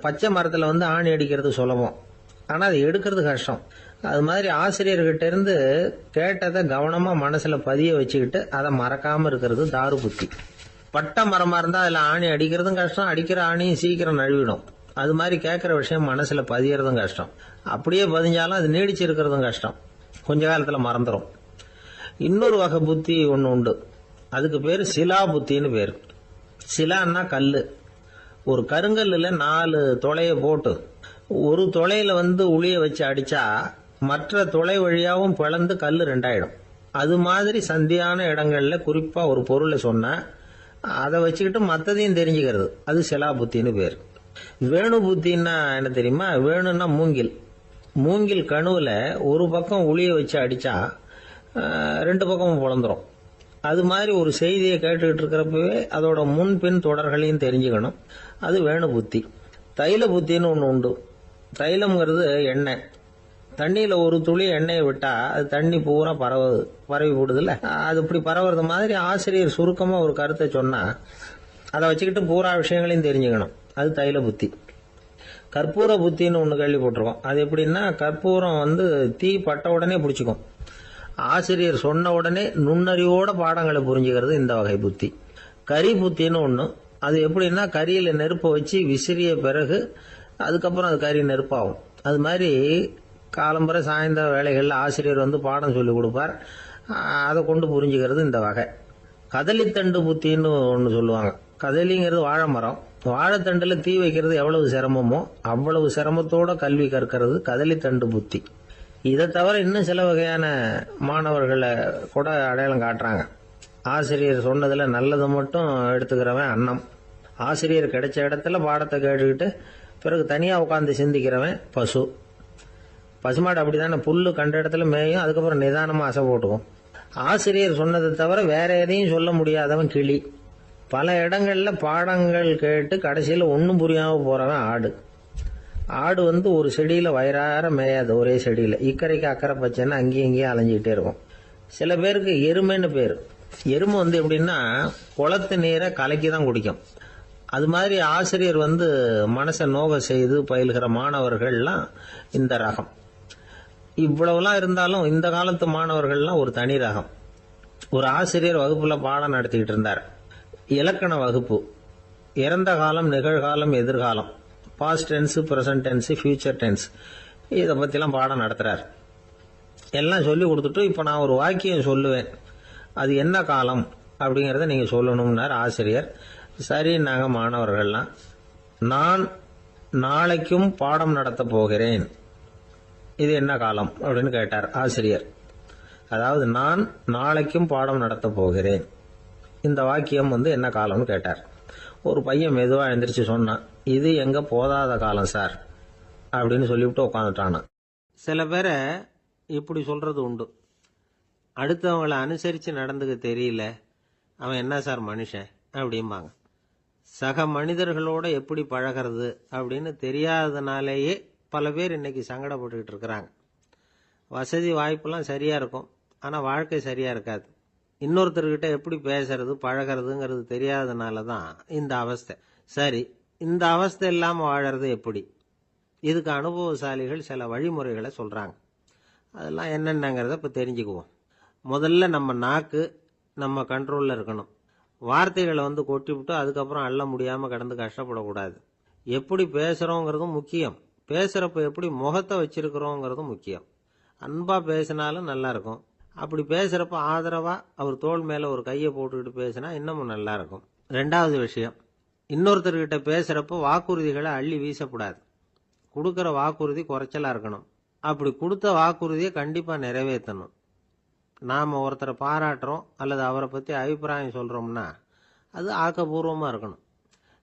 பச்சை மரத்துல வந்து ஆணி அடிக்கிறது சுலபம், ஆனா அது எடுக்கிறது கஷ்டம். அது மாதிரி ஆசிரியர்கிட்ட இருந்து கேட்டதை கவனமா மனசுல பதிய வச்சுக்கிட்டு அதை மறக்காம இருக்கிறது தாரு புத்தி. பட்ட மரமா இருந்தா அதுல ஆணி அடிக்கிறதும் கஷ்டம், அடிக்கிற ஆணியும் சீக்கிரம் நழுவிடும். அது மாதிரி கேட்கிற விஷயம் மனசுல பதியறதும் கஷ்டம். அப்படியே பதிஞ்சாலும் அது நீடிச்சு இருக்கிறதும் கஷ்டம், கொஞ்ச காலத்துல மறந்துடும். இன்னொரு வகை புத்தி ஒண்ணு உண்டு, அதுக்கு பேரு சிலா புத்தின்னு பேரு. சிலான்னா கல்லு. ஒரு கருங்கல்லுல 4 துளைய போட்டு ஒரு துளையில வந்து உளிய வச்சு அடிச்சா மற்ற துளை வழியாவும் பிளந்து கல்லு 2 ஆயிடும். அது மாதிரி சந்தியான இடங்கள்ல குறிப்பா ஒரு பொருளை சொன்னா அதை வச்சுக்கிட்டு மற்றதையும் தெரிஞ்சுக்கிறது, அது சிலா புத்தின்னு பேர். வேணு புத்தின்னா என்ன தெரியுமா? வேணுன்னா மூங்கில். மூங்கில் கணுவுல ஒரு பக்கம் உளிய வச்சு அடிச்சா 2 பக்கமும் பிளந்துரும். அது மாதிரி ஒரு செய்தியை கேட்டுக்கிட்டு இருக்கிறப்பவே அதோட முன்பின் தொடர்களையும் தெரிஞ்சுக்கணும், அது வேணு புத்தி. தைல புத்தின்னு ஒண்ணு உண்டு. தைலம்ங்கிறது எண்ணெய். தண்ணியில ஒரு துளி எண்ணெயை விட்டா அது தண்ணி பூரா பரவி போடுதுல்ல, அது இப்படி பரவுறது மாதிரி ஆசிரியர் சுருக்கமா ஒரு கருத்தை சொன்னா அதை வச்சுக்கிட்டு பூரா விஷயங்களையும் தெரிஞ்சுக்கணும், அது தைல புத்தி. கற்பூர புத்தின்னு ஒண்ணு கேள்விப்பட்டிருக்கோம். அது எப்படின்னா, கற்பூரம் வந்து தீ பட்ட உடனே பிடிச்சிக்கும். ஆசிரியர் சொன்ன உடனே நுண்ணறிவோட பாடங்களை புரிஞ்சுக்கிறது இந்த வகை புத்தி. கரி புத்தின்னு ஒண்ணு. அது எப்படின்னா, கரியில நெருப்பை வச்சு விசிறிய பிறகு அதுக்கப்புறம் அது கறி நெருப்பாகும். அது மாதிரி காலம்பரை சாயந்தர வேலைகள்ல ஆசிரியர் வந்து பாடம் சொல்லி கொடுப்பார், அதை கொண்டு புரிஞ்சுக்கிறது இந்த வகை. கதலித்தண்டு புத்தின்னு ஒன்று சொல்லுவாங்க. கதலிங்கிறது வாழை மரம். வாழைத்தண்டுல தீ வைக்கிறது எவ்வளவு சிரமமோ அவ்வளவு சிரமத்தோட கல்வி கற்கிறது கதலித்தண்டு புத்தி. இதை தவிர இன்னும் சில வகையான மாணவர்களை கூட அடையாளம் காட்டுறாங்க. ஆசிரியர் சொன்னதுல நல்லதை மட்டும் எடுத்துக்கிறவன் அன்னம். ஆசிரியர் கிடைச்ச இடத்துல பாடத்தை கேட்டுக்கிட்டு பிறகு தனியா உட்காந்து சிந்திக்கிறவன் பசு. பசுமாடு அப்படித்தானே, புல்லு கண்ட இடத்துல மேயும், அதுக்கப்புறம் நிதானமா அசை போட்டுக்கும். ஆசிரியர் சொன்னதை தவிர வேற எதையும் சொல்ல முடியாதவன் கிளி. பல இடங்கள்ல பாடங்கள் கேட்டு கடைசியில் ஒன்றும் புரியாம போறவன் ஆடு. ஆடு ஒரு செடியில வயிறார மேயாது, ஒரே செடியில இக்கரைக்கு அக்கறை பச்சைன்னா அங்கேயும் இங்கேயும் அலைஞ்சிக்கிட்டே இருக்கும். சில பேருக்கு எருமைன்னு பேர். எருமை எப்படின்னா குளத்து நீரை கலக்கி தான் குடிக்கும். அது மாதிரி ஆசிரியர் மனசை நோக செய்து பயில்கிற மாணவர்கள்லாம் இந்த ரகம். இவ்வளவுலாம் இருந்தாலும் இந்த காலத்து மாணவர்கள்லாம் ஒரு தனி ரகம். ஒரு ஆசிரியர் வகுப்புல பாடம் நடத்திக்கிட்டு இருந்தார். இலக்கண வகுப்பு. இறந்த காலம், நிகழ்காலம், எதிர்காலம், past tense, present tense, future tense, இதை பத்திலாம் பாடம் நடத்துறார். எல்லாம் சொல்லி கொடுத்துட்டு இப்ப நான் ஒரு வாக்கியம் சொல்லுவேன், அது என்ன காலம் அப்படிங்கறத நீங்க சொல்லணும்னார் ஆசிரியர். சரி, நாங்க மாணவர்கள்லாம், நான் நாளைக்கும் பாடம் நடத்த போகிறேன், இது என்ன காலம் அப்படின்னு கேட்டார் ஆசிரியர். அதாவது நான் நாளைக்கும் பாடம் நடத்த போகிறேன், இந்த வாக்கியம் என்ன காலம்னு கேட்டார். ஒரு பையன் மெதுவா எழுந்திரிச்சு சொன்னான், இது எங்க போதாத காலம் சார் அப்படின்னு சொல்லிவிட்டு உட்காந்துட்டானா. சில பேரை இப்படி சொல்றது உண்டு. அடுத்தவங்களை அனுசரிச்சு நடந்துக்க தெரியல, அவன் என்ன சார் மனுஷன் அப்படிம்பாங்க. சக மனிதர்களோட எப்படி பழகிறது அப்படின்னு தெரியாததுனாலேயே பல பேர் இன்னைக்கு சங்கடப்பட்டுக்கிட்டு இருக்கிறாங்க. வசதி வாய்ப்பெல்லாம் சரியா இருக்கும், ஆனா வாழ்க்கை சரியா இருக்காது. இன்னொருத்தர்கிட்ட எப்படி பேசுறது பழகிறதுங்கிறது தெரியாததுனால தான் இந்த அவஸ்தை. சரி, இந்த அவஸ்தை இல்லாம வாழறது எப்படி? இதுக்கு அனுபவசாலிகள் சில வழிமுறைகளை சொல்றாங்க. அதெல்லாம் என்னென்னங்கிறத இப்ப தெரிஞ்சுக்குவோம். முதல்ல நம்ம நாக்கு நம்ம கண்ட்ரோல்ல இருக்கணும். வார்த்தைகளை கொட்டிவிட்டு அதுக்கப்புறம் அள்ள முடியாம கடந்து கஷ்டப்படக்கூடாது. எப்படி பேசுறோங்கிறதும் முக்கியம், பேசுறப்ப எப்படி முகத்தை வச்சிருக்கிறோங்கிறதும் முக்கியம். அன்பா பேசினாலும் நல்லா இருக்கும். அப்படி பேசுறப்ப ஆதரவா அவர் தோள் மேல ஒரு கையை போட்டுக்கிட்டு பேசினா இன்னமும் நல்லா இருக்கும். ரெண்டாவது விஷயம், இன்னொருத்தர்கிட்ட பேசுறப்ப வாக்குறுதிகளை அள்ளி வீசக்கூடாது. கொடுக்கற வாக்குறுதி குறைச்சலா இருக்கணும். அப்படி கொடுத்த வாக்குறுதியை கண்டிப்பா நிறைவேற்றணும். நாம ஒருத்தரை பாராட்டுறோம் அல்லது அவரை பத்தி அபிப்பிராயம் சொல்றோம்னா அது ஆக்கப்பூர்வமா இருக்கணும்.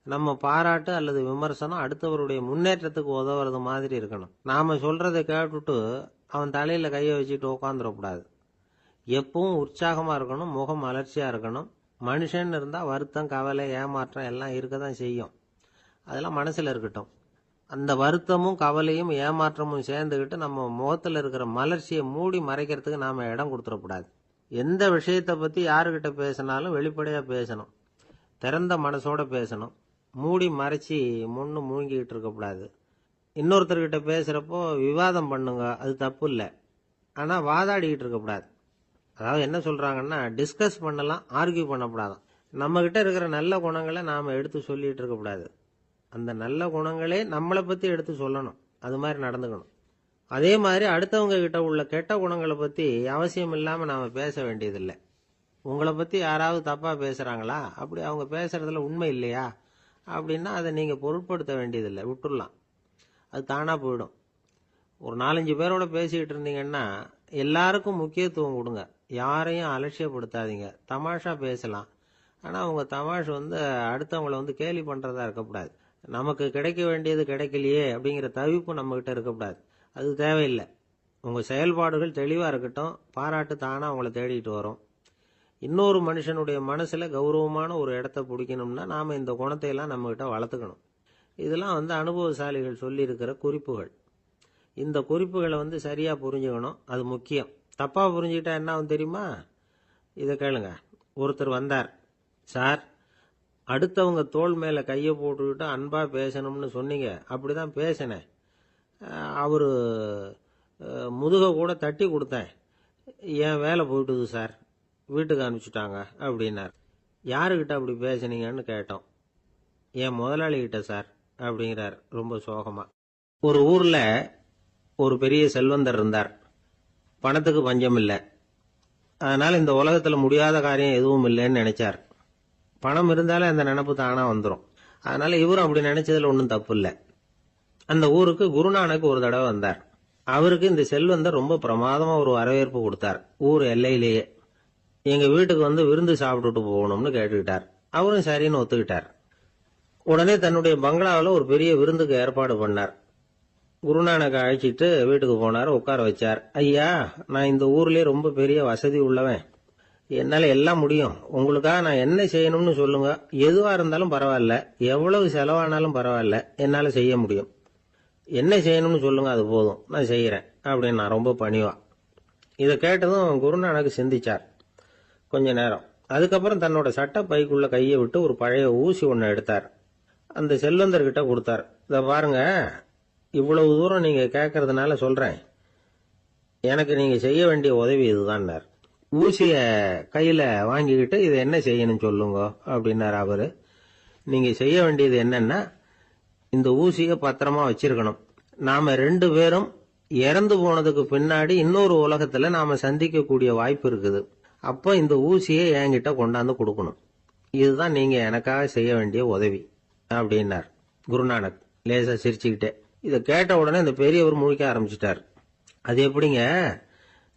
நம்ம பாராட்டு அல்லது விமர்சனம் அடுத்தவருடைய முன்னேற்றத்துக்கு உதவுறது மாதிரி இருக்கணும். நாம சொல்றதை கேட்டுட்டு அவன் தலையில கையை வச்சுட்டு உட்காந்துடக்கூடாது. எப்பவும் உற்சாகமா இருக்கணும், முகம் அலர்ச்சியா இருக்கணும். மனுஷன் இருந்தா வருத்தம், கவலை, ஏமாற்றம் எல்லாம் இருக்கதான் செய்யும். அதெல்லாம் மனசுல இருக்கட்டும். அந்த வருத்தமும் கவலையும் ஏமாற்றமும் சேர்ந்துகிட்டு நம்ம முகத்துல இருக்கிற மலர்ச்சியை மூடி மறைக்கிறதுக்கு நாம இடம் கொடுத்துடக்கூடாது. எந்த விஷயத்தை பத்தி யாருகிட்ட பேசினாலும் வெளிப்படையா பேசணும், திறந்த மனசோட பேசணும். மூடி மறைச்சி முன்னு மூழ்கிட்டு இருக்கக்கூடாது. இன்னொருத்தர்கிட்ட பேசுறப்போ விவாதம் பண்ணுங்க, அது தப்பு இல்லை. ஆனா வாதாடிக்கிட்டு இருக்கக்கூடாது. அதாவது என்ன சொல்றாங்கன்னா, டிஸ்கஸ் பண்ணலாம், ஆர்கியூ பண்ணக்கூடாதான். நம்ம கிட்ட இருக்கிற நல்ல குணங்களை நாம எடுத்து சொல்லிட்டு இருக்கக்கூடாது. அந்த நல்ல குணங்களே நம்மளை பத்தி எடுத்து சொல்லணும், அது மாதிரி நடந்துக்கணும். அதே மாதிரி அடுத்தவங்க கிட்ட உள்ள கெட்ட குணங்களை பத்தி அவசியம் இல்லாம நாம பேச வேண்டியதில்லை. உங்களை பத்தி யாராவது தப்பா பேசுறாங்களா, அப்படி அவங்க பேசுறதுல உண்மை இல்லையா அப்படின்னா அதை நீங்க பொருட்படுத்த வேண்டியதில்லை, விட்டுடலாம். அது தானா போயிடும். ஒரு 4-5 பேரோட பேசிக்கிட்டு இருந்தீங்கன்னா எல்லாருக்கும் முக்கியத்துவம் கொடுங்க, யாரையும் அலட்சியப்படுத்தாதீங்க. தமாஷா பேசலாம், ஆனா உங்க தமாஷ் அடுத்தவங்களை கேலி பண்றதா இருக்கக்கூடாது. நமக்கு கிடைக்க வேண்டியது கிடைக்கலையே அப்படிங்கிற தவிப்பு நம்ம கிட்ட இருக்கக்கூடாது, அது தேவையில்லை. உங்க செயல்பாடுகள் தெளிவா இருக்கட்டும், பாராட்டு தானா உங்களை தேடிட்டு வரும். இன்னொரு மனுஷனுடைய மனசுல கௌரவமான ஒரு இடத்தை பிடிக்கணும்னா நாம இந்த குணத்தை எல்லாம் நம்ம கிட்ட வளர்த்துக்கணும். இதெல்லாம் அனுபவசாலிகள் சொல்லி இருக்கிற குறிப்புகள். இந்த குறிப்புகளை சரியா புரிஞ்சுக்கணும், அது முக்கியம். தப்பா புரிஞ்சுக்கிட்டா என்ன ஆகும் தெரியுமா? இதை கேளுங்க. ஒருத்தர் வந்தார், சார் அடுத்தவங்க தோள் மேல கையை போட்டுக்கிட்டு அன்பா பேசணும்னு சொன்னீங்க, அப்படிதான் பேசினேன். அவரு முதுக கூட தட்டி கொடுத்தேன், என் வேலை போயிட்டுது சார், வீட்டுக்கு அனுப்பிச்சுட்டாங்க அப்படின்னார். யாருக்கிட்ட அப்படி பேசுனீங்கன்னு கேட்டோம். என் முதலாளி கிட்ட சார் அப்படிங்கிறார் ரொம்ப சோகமா. ஒரு ஊர்ல ஒரு பெரிய செல்வந்தர் இருந்தார். பணத்துக்கு பஞ்சம் இல்லை. அதனால இந்த உலகத்துல முடியாத காரியம் எதுவும் இல்லைன்னு நினைச்சார். பணம் இருந்தாலே அந்த நினைப்பு தானா வந்துடும். அதனால இவரும் அப்படி நினைச்சதுல ஒன்றும் தப்பு இல்லை. அந்த ஊருக்கு குருநானக் ஒரு தடவை வந்தார். அவருக்கு இந்த செல்வந்தர் ரொம்ப பிரமாதமா ஒரு வரவேற்பு கொடுத்தார். ஊர் எல்லையிலேயே எங்க வீட்டுக்கு விருந்து சாப்பிட்டுட்டு போகணும்னு கேட்டுக்கிட்டார். அவரும் சரின்னு ஒத்துக்கிட்டார். உடனே தன்னுடைய பங்களாவில் ஒரு பெரிய விருந்துக்கு ஏற்பாடு பண்ணார். குருநானக் அழைச்சிட்டு வீட்டுக்கு போனார், உட்கார வச்சார். ஐயா, நான் இந்த ஊர்லயே ரொம்ப பெரிய வசதி உள்ளவன், என்னால எல்லாம் முடியும். உங்களுக்காக நான் என்ன செய்யணும்னு சொல்லுங்க, எதுவா இருந்தாலும் பரவாயில்ல, எவ்வளவு செலவானாலும் பரவாயில்ல, என்னால செய்ய முடியும். என்ன செய்யணும்னு சொல்லுங்க, அது போதும், நான் செய்யறேன் அப்படின்னு நான் ரொம்ப பணிவா. இதை கேட்டதும் குருநானக் சிந்திச்சார் கொஞ்ச நேரம். அதுக்கப்புறம் தன்னோட சட்டை பைக்குள்ள கையை விட்டு ஒரு பழைய ஊசி ஒன்று எடுத்தார். அந்த செல்வந்தர்கிட்ட கொடுத்தார். இதை பாருங்க, இவ்வளவு தூரம் நீங்க கேட்கறதுனால சொல்றேன், எனக்கு நீங்க செய்ய வேண்டிய உதவி இதுதான்னார். ஊசிய கையில வாங்கிக்கிட்டு இதை என்ன செய்யணும் சொல்லுங்க அப்படின்னாரு அவரு. நீங்க செய்ய வேண்டியது என்னன்னா, இந்த ஊசிய பத்திரமா வச்சிருக்கணும். நாம 2 பேரும் இறந்து போனதுக்கு பின்னாடி இன்னொரு உலகத்துல நாம சந்திக்கக்கூடிய வாய்ப்பு இருக்குது. அப்ப இந்த ஊசியை என்கிட்ட கொண்டாந்து கொடுக்கணும். இதுதான் நீங்க எனக்காக செய்ய வேண்டிய உதவி அப்படின்னார் குருநானக் லேசா சிரிச்சுக்கிட்டே. இதை கேட்ட உடனே இந்த பெரியவர் முழிக்க ஆரம்பிச்சிட்டார். அது எப்படிங்க,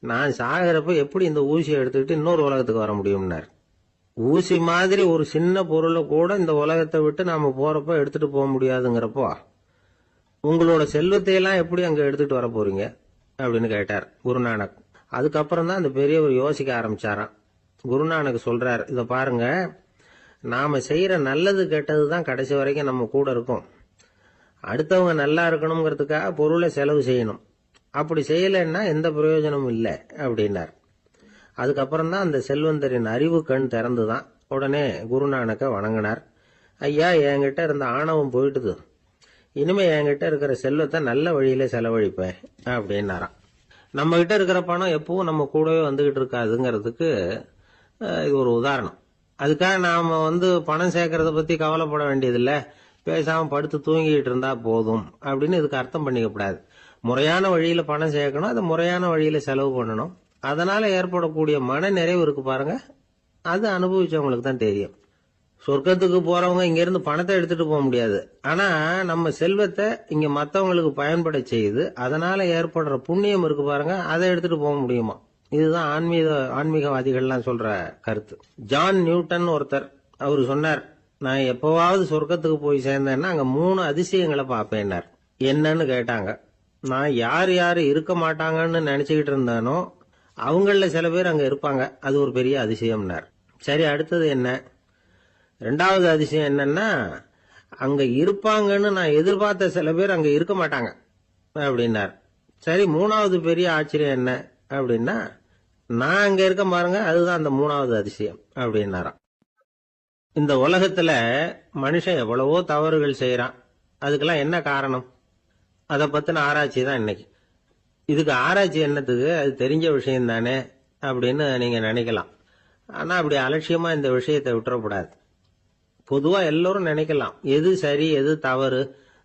நான் சாகிறப்ப எப்படி இந்த ஊசியை எடுத்துக்கிட்டு இன்னொரு உலகத்துக்கு வர முடியும்னார். ஊசி மாதிரி ஒரு சின்ன பொருளை கூட இந்த உலகத்தை விட்டு நாம போறப்ப எடுத்துட்டு போக முடியாதுங்கிறப்போ உங்களோட செல்வத்தை எல்லாம் எப்படி அங்க எடுத்துட்டு வர போறீங்க அப்படின்னு கேட்டார் குருநானக். அதுக்கப்புறம் தான் அந்த பெரியவர் யோசிக்க ஆரம்பிச்சாராம். குருநானக் சொல்றார், இதை பாருங்க, நாம செய்யற நல்லது கெட்டது தான் கடைசி வரைக்கும் நம்ம கூட இருக்கும். அடுத்தவங்க நல்லா இருக்கணுங்கிறதுக்காக பொருளை செலவு செய்யணும். அப்படி செய்யலைன்னா எந்த பிரயோஜனமும் இல்லை அப்படின்னார். அதுக்கப்புறம் தான் அந்த செல்வந்தரின் அறிவு கண் திறந்துதான். உடனே குருநானக்க வணங்கினார். ஐயா, என்கிட்ட இருந்த ஆணவம் போயிட்டுது, இனிமே என்கிட்ட இருக்கிற செல்வத்தை நல்ல வழியில செலவழிப்பேன் அப்படின்னாராம். நம்ம கிட்ட இருக்கிற பணம் எப்பவும் நம்ம கூடவே வந்துகிட்டு இருக்காதுங்கிறதுக்கு இது ஒரு உதாரணம். அதுக்காக நாம பணம் சேர்க்கறத பத்தி கவலைப்பட வேண்டியதில்லை, பேசாம படுத்து தூங்கிட்டு இருந்தா போதும் அப்படின்னு இதுக்கு அர்த்தம் பண்ணிக்கப்படாது. முறையான வழியில பணம் சேர்க்கணும், அதை முறையான வழியில செலவு பண்ணணும். அதனால ஏற்படக்கூடிய மன நிறைவு இருக்கு பாருங்க, அது அனுபவிச்சவங்களுக்கு தான் தெரியும். சொர்க்கத்துக்கு போறவங்க இங்க இருந்து பணத்தை எடுத்துட்டு போக முடியாது. ஆனா நம்ம செல்வத்தை இங்க மத்தவங்களுக்கு பயன்பட செய்து அதனால ஏற்படுற புண்ணியம் இருக்கு பாருங்க, அதை எடுத்துட்டு போக முடியுமா. இதுதான் ஆன்மீகவாதிகள்லாம் சொல்ற கருத்து. ஜான் நியூட்டன் ஒருத்தர், அவரு சொன்னார், நான் எப்பவாவது சொர்க்கத்துக்கு போய் சேர்ந்தேன்னா அங்க 3 அதிசயங்களை பார்ப்பேன்னார். என்னன்னு கேட்டாங்க. நான் யார் யாரு இருக்க மாட்டாங்கன்னு நினைச்சுக்கிட்டு இருந்தானோ அவங்கள சில பேர் அங்க இருப்பாங்க, அது ஒரு பெரிய அதிசயம்னார். சரி, அடுத்தது என்ன? 2வது அதிசயம் என்னன்னா, அங்க இருப்பாங்கன்னு நான் எதிர்பார்த்த சில பேர் அங்க இருக்க மாட்டாங்க அப்படின்னார். சரி, 3வது பெரிய ஆச்சரியம் என்ன அப்படின்னா, நான் அங்க இருக்க பாருங்க, அதுதான் அந்த 3வது அதிசயம் அப்படின்னாராம். இந்த உலகத்துல மனுஷன் எவ்வளவோ தவறுகள் செய்யறான். அதுக்கெல்லாம் என்ன காரணம்? அதை பத்தின ஆராய்ச்சி தான் இன்னைக்கு. இதுக்கு ஆராய்ச்சி என்னத்துக்கு, அது தெரிஞ்ச விஷயம் தானே அப்படின்னு நீங்க நினைக்கலாம். ஆனா அப்படி அலட்சியமா இந்த விஷயத்தை விட்டுறக்கூடாது. பொதுவா எல்லோரும் நினைக்கலாம், எது சரி எது தவறு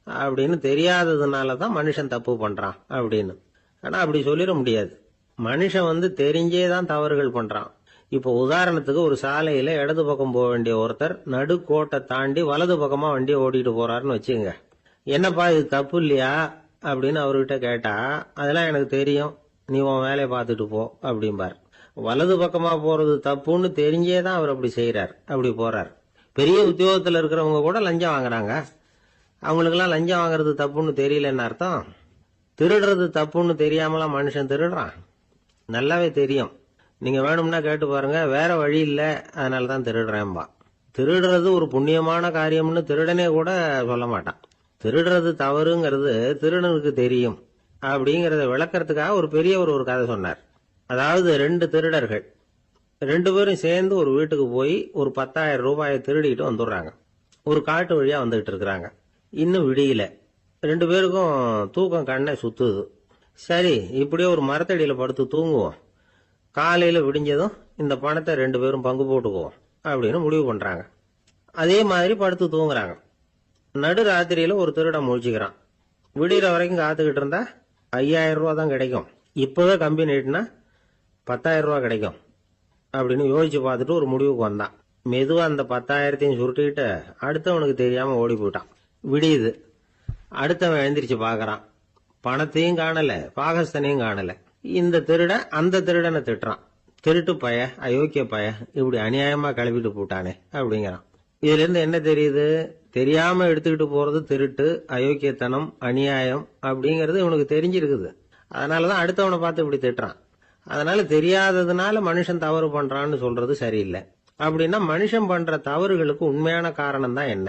அப்படின்னு தெரியாததுனாலதான் மனுஷன் தப்பு பண்றான் அப்படின்னு. ஆனா அப்படி சொல்லிட முடியாது. மனுஷன் தெரிஞ்சேதான் தவறுகள் பண்றான். இப்போ உதாரணத்துக்கு, ஒரு சாலையில இடது பக்கம் போக வேண்டிய ஒருத்தர் நடுக்கோட்டை தாண்டி வலது பக்கமா வண்டியை ஓட்டிட்டு போறாருன்னு வச்சுங்க. என்னப்பா இது தப்பு இல்லையா அப்படின்னு அவர்கிட்ட கேட்டா, அதெல்லாம் எனக்கு தெரியும், நீ உன் வேலையை பார்த்துட்டு போ அப்படிம்பார். வலது பக்கமா போறது தப்புன்னு தெரிஞ்சேதான் அவர் அப்படி செய்யறார், அப்படி போறார். பெரிய உத்தியோகத்துல இருக்கிறவங்க கூட லஞ்சம் வாங்குறாங்க. அவங்களுக்கெல்லாம் லஞ்சம் வாங்குறது தப்புன்னு தெரியலன்னு அர்த்தம். திருடுறது தப்புன்னு தெரியாமலாம் மனுஷன் திருடுறான், நல்லாவே தெரியும். நீங்க வேணும்னா கேட்டு பாருங்க, வேற வழி இல்ல அதனாலதான் திருடுறேன்பா. திருடுறது ஒரு புண்ணியமான காரியம்னு திருடனே கூட சொல்ல மாட்டான். திருடுறது தவறுங்கிறது திருடனுக்கு தெரியும் அப்படிங்கறத விளக்கறதுக்காக ஒரு பெரியவர் ஒரு கதை சொன்னார். அதாவது 2 திருடர்கள் 2 பேரும் சேர்ந்து ஒரு வீட்டுக்கு போய் ஒரு 10,000 ரூபாயை திருடிட்டு வந்துடுறாங்க. ஒரு காட்டு வழியா வந்துகிட்டு இருக்கிறாங்க. இன்னும் விடியல. 2 பேருக்கும் தூக்கம் கண்ணை சுத்துது. சரி, இப்படியே ஒரு மரத்தடியில படுத்து தூங்குவோம், காலையில விடிஞ்சதும் இந்த பணத்தை 2 பேரும் பங்கு போட்டுக்குவோம் அப்படின்னு முடிவு பண்றாங்க. அதே மாதிரி படுத்து தூங்குறாங்க. நடு ராத்திரியில ஒரு திருடன் முழிச்சுக்கிறான். விடிகிற வரைக்கும் காத்துக்கிட்டு இருந்தா 5,000 ரூபா தான் கிடைக்கும், இப்பவே கம்பி நீட்டினா 10,000 ரூபா கிடைக்கும் அப்படின்னு யோசிச்சு பார்த்துட்டு ஒரு முடிவுக்கு வந்தான். மெதுவா அந்த 10,000த்தையும் சுருட்டிக்கிட்டு அடுத்தவனுக்கு தெரியாம ஓடி போயிட்டான். விடியுது. அடுத்தவன் எழுந்திரிச்சு பாக்குறான், பணத்தையும் காணல, பாகஸ்தனையும் காணல. இந்த திருடன் அந்த திருடனை திட்டுறான், திருட்டு பய, அயோக்கிய பய, இப்படி அநியாயமா கிளப்பிட்டு போட்டானே அப்படிங்கிறான். இதுல இருந்து என்ன தெரியுது? தெரியாம எடுத்துக்கிட்டு போறது திருட்டு, அயோக்கியத்தனம், அநியாயம் அப்படிங்கறது இவனுக்கு தெரிஞ்சிருக்குது. அதனாலதான் அடுத்தவனை பார்த்து இப்படி திட்டுறான். அதனால தெரியாததுனால மனுஷன் தவறு பண்றான்னு சொல்றது சரியில்லை. அப்படின்னா மனுஷன் பண்ற தவறுகளுக்கு உண்மையான காரணம் தான் என்ன?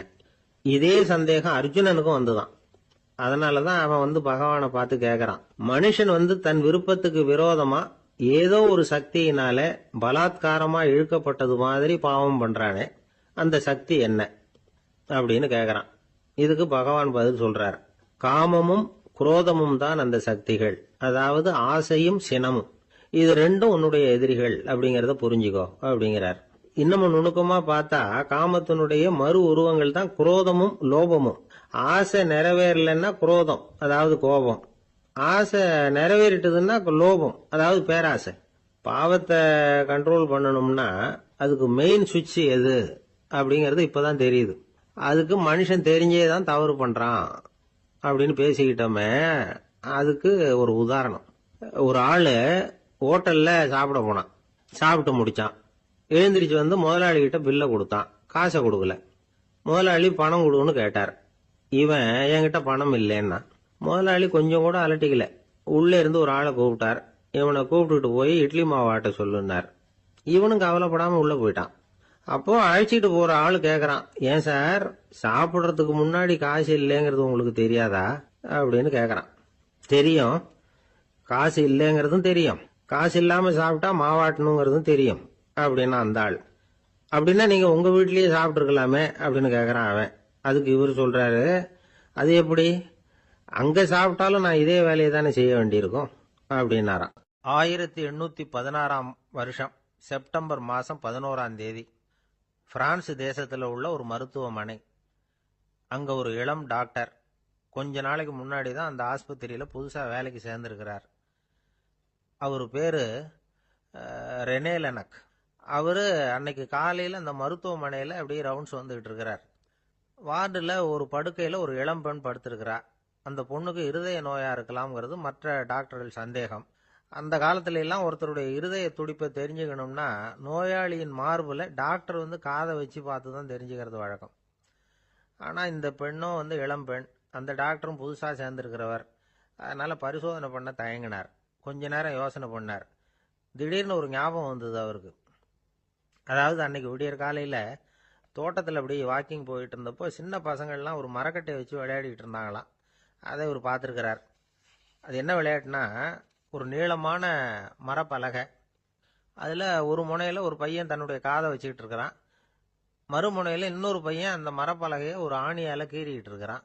இதே சந்தேகம் அர்ஜுனனுக்கும் வந்துதான். அதனாலதான் அவன் பகவானை பார்த்து கேக்குறான். மனுஷன் தன் விருப்பத்துக்கு விரோதமா ஏதோ ஒரு சக்தியினால பலாத்காரமா இழுக்கப்பட்டது மாதிரி பாவம் பண்றானே, அந்த சக்தி என்ன அப்படின்னு கேக்குறான். இதுக்கு பகவான் பதில் சொல்றார். காமமும் குரோதமும் தான் அந்த சக்திகள். அதாவது ஆசையும் சினமும். இது ரெண்டும் உன்னுடைய எதிரிகள் அப்படிங்கறத புரிஞ்சுக்கோ அப்படிங்கிறார். இன்னமும் நுணுக்கமா பார்த்தா காமத்தினுடைய மறு உருவங்கள் தான் குரோதமும் லோபமும். ஆசை நிறைவேறலன்னா குரோதம், அதாவது கோபம். ஆசை நிறைவேறிட்டதுன்னா லோபம், அதாவது பேராசை. பாவத்தை கண்ட்ரோல் பண்ணணும்னா அதுக்கு மெயின் சுவிட்ச் எது அப்படிங்கறது இப்பதான் தெரியுது. அதுக்கு மனுஷன் தெரிஞ்சே தான் தவறு பண்றான் அப்படின்னு பேசிக்கிட்டோமே. அதுக்கு ஒரு உதாரணம். ஒரு ஆளு ஹோட்டல்ல சாப்பிட போனான். சாப்பிட்டு முடிச்சான். எழுந்திரிச்சு முதலாளி கிட்ட பில்ல கொடுத்தான். காசை கொடுக்கல. முதலாளி பணம் கொடுன்னு கேட்டார். இவன் என்கிட்ட பணம் இல்லைன்னா. முதலாளி கொஞ்சம் கூட அலட்டிக்கல. உள்ள இருந்து ஒரு ஆளை கூப்பிட்டார். இவனை கூப்பிட்டுட்டு போய் இட்லி மாவு ஆட்ட சொல்லுனார். இவனும் கவலைப்படாம உள்ள போயிட்டான். அப்போ அழைச்சிட்டு போற ஆளு கேக்குறான், ஏன் சார் சாப்பிடுறதுக்கு முன்னாடி காசு இல்லைங்கிறது உங்களுக்கு தெரியாதா அப்படின்னு கேக்குறான். தெரியும், காசு இல்லைங்கிறதும் தெரியும், காசு இல்லாம சாப்பிட்டா மாவாட்டணுங்கிறதும் தெரியும் அப்படின்னா அந்த ஆள். அப்படின்னா நீங்க உங்க வீட்லயே சாப்பிட்டு இருக்கலாமே அப்படின்னு கேக்குறான் அவன். அதுக்கு இவரு சொல்றாரு, அது எப்படி, அங்க சாப்பிட்டாலும் நான் இதே வேலையை தானே செய்ய வேண்டியிருக்கும் அப்படின்னாராம். 1816 வருஷம் செப்டம்பர் மாசம் 11ஆம் தேதி பிரான்ஸ் தேசத்துல உள்ள ஒரு மருத்துவமனை. அங்க ஒரு இளம் டாக்டர் கொஞ்ச நாளைக்கு முன்னாடி தான் அந்த ஆஸ்பத்திரியில புதுசா வேலைக்கு சேர்ந்திருக்கிறார். அவரு பேரு ரெனே லெனக். அவரு அன்னைக்கு காலையில அந்த மருத்துவமனையில அப்படியே ரவுண்ட்ஸ் வந்துகிட்டு இருக்கிறார். வார்டுல ஒரு படுக்கையில ஒரு இளம் பெண் படுத்திருக்கிறா. அந்த பொண்ணுக்கு இருதய நோயா இருக்கலாம்ங்கிறது மற்ற டாக்டர்கள் சந்தேகம். அந்த காலத்துல எல்லாம் ஒருத்தருடைய இருதய துடிப்பை தெரிஞ்சுக்கணும்னா நோயாளியின் மார்புல டாக்டர் காதை வச்சு பார்த்து தான் தெரிஞ்சுக்கிறது வழக்கம். ஆனா இந்த பெண்ணும் இளம் பெண், அந்த டாக்டரும் புதுசா சேர்ந்திருக்கிறவர். அதனால பரிசோதனை பண்ண தயங்கினார். கொஞ்ச நேரம் யோசனை பண்ணார். திடீர்னு ஒரு ஞாபகம் வந்தது அவருக்கு. அதாவது அன்னைக்கு விடியற் காலையில தோட்டத்தில் அப்படியே வாக்கிங் போயிட்டு இருந்தப்போ சின்ன பசங்கள்லாம் ஒரு மரக்கட்டையை வச்சு விளையாடிட்டு இருந்தாங்களாம். அதை இவர் பார்த்துருக்கிறார். அது என்ன விளையாட்டுனா, ஒரு நீளமான மரப்பலகை, அதில் ஒரு முனையில் ஒரு பையன் தன்னுடைய காதை வச்சுக்கிட்டு இருக்கிறான். மறுமுனையில் இன்னொரு பையன் அந்த மரப்பலகையை ஒரு ஆணியால் கீறிக்கிட்டு இருக்கிறான்.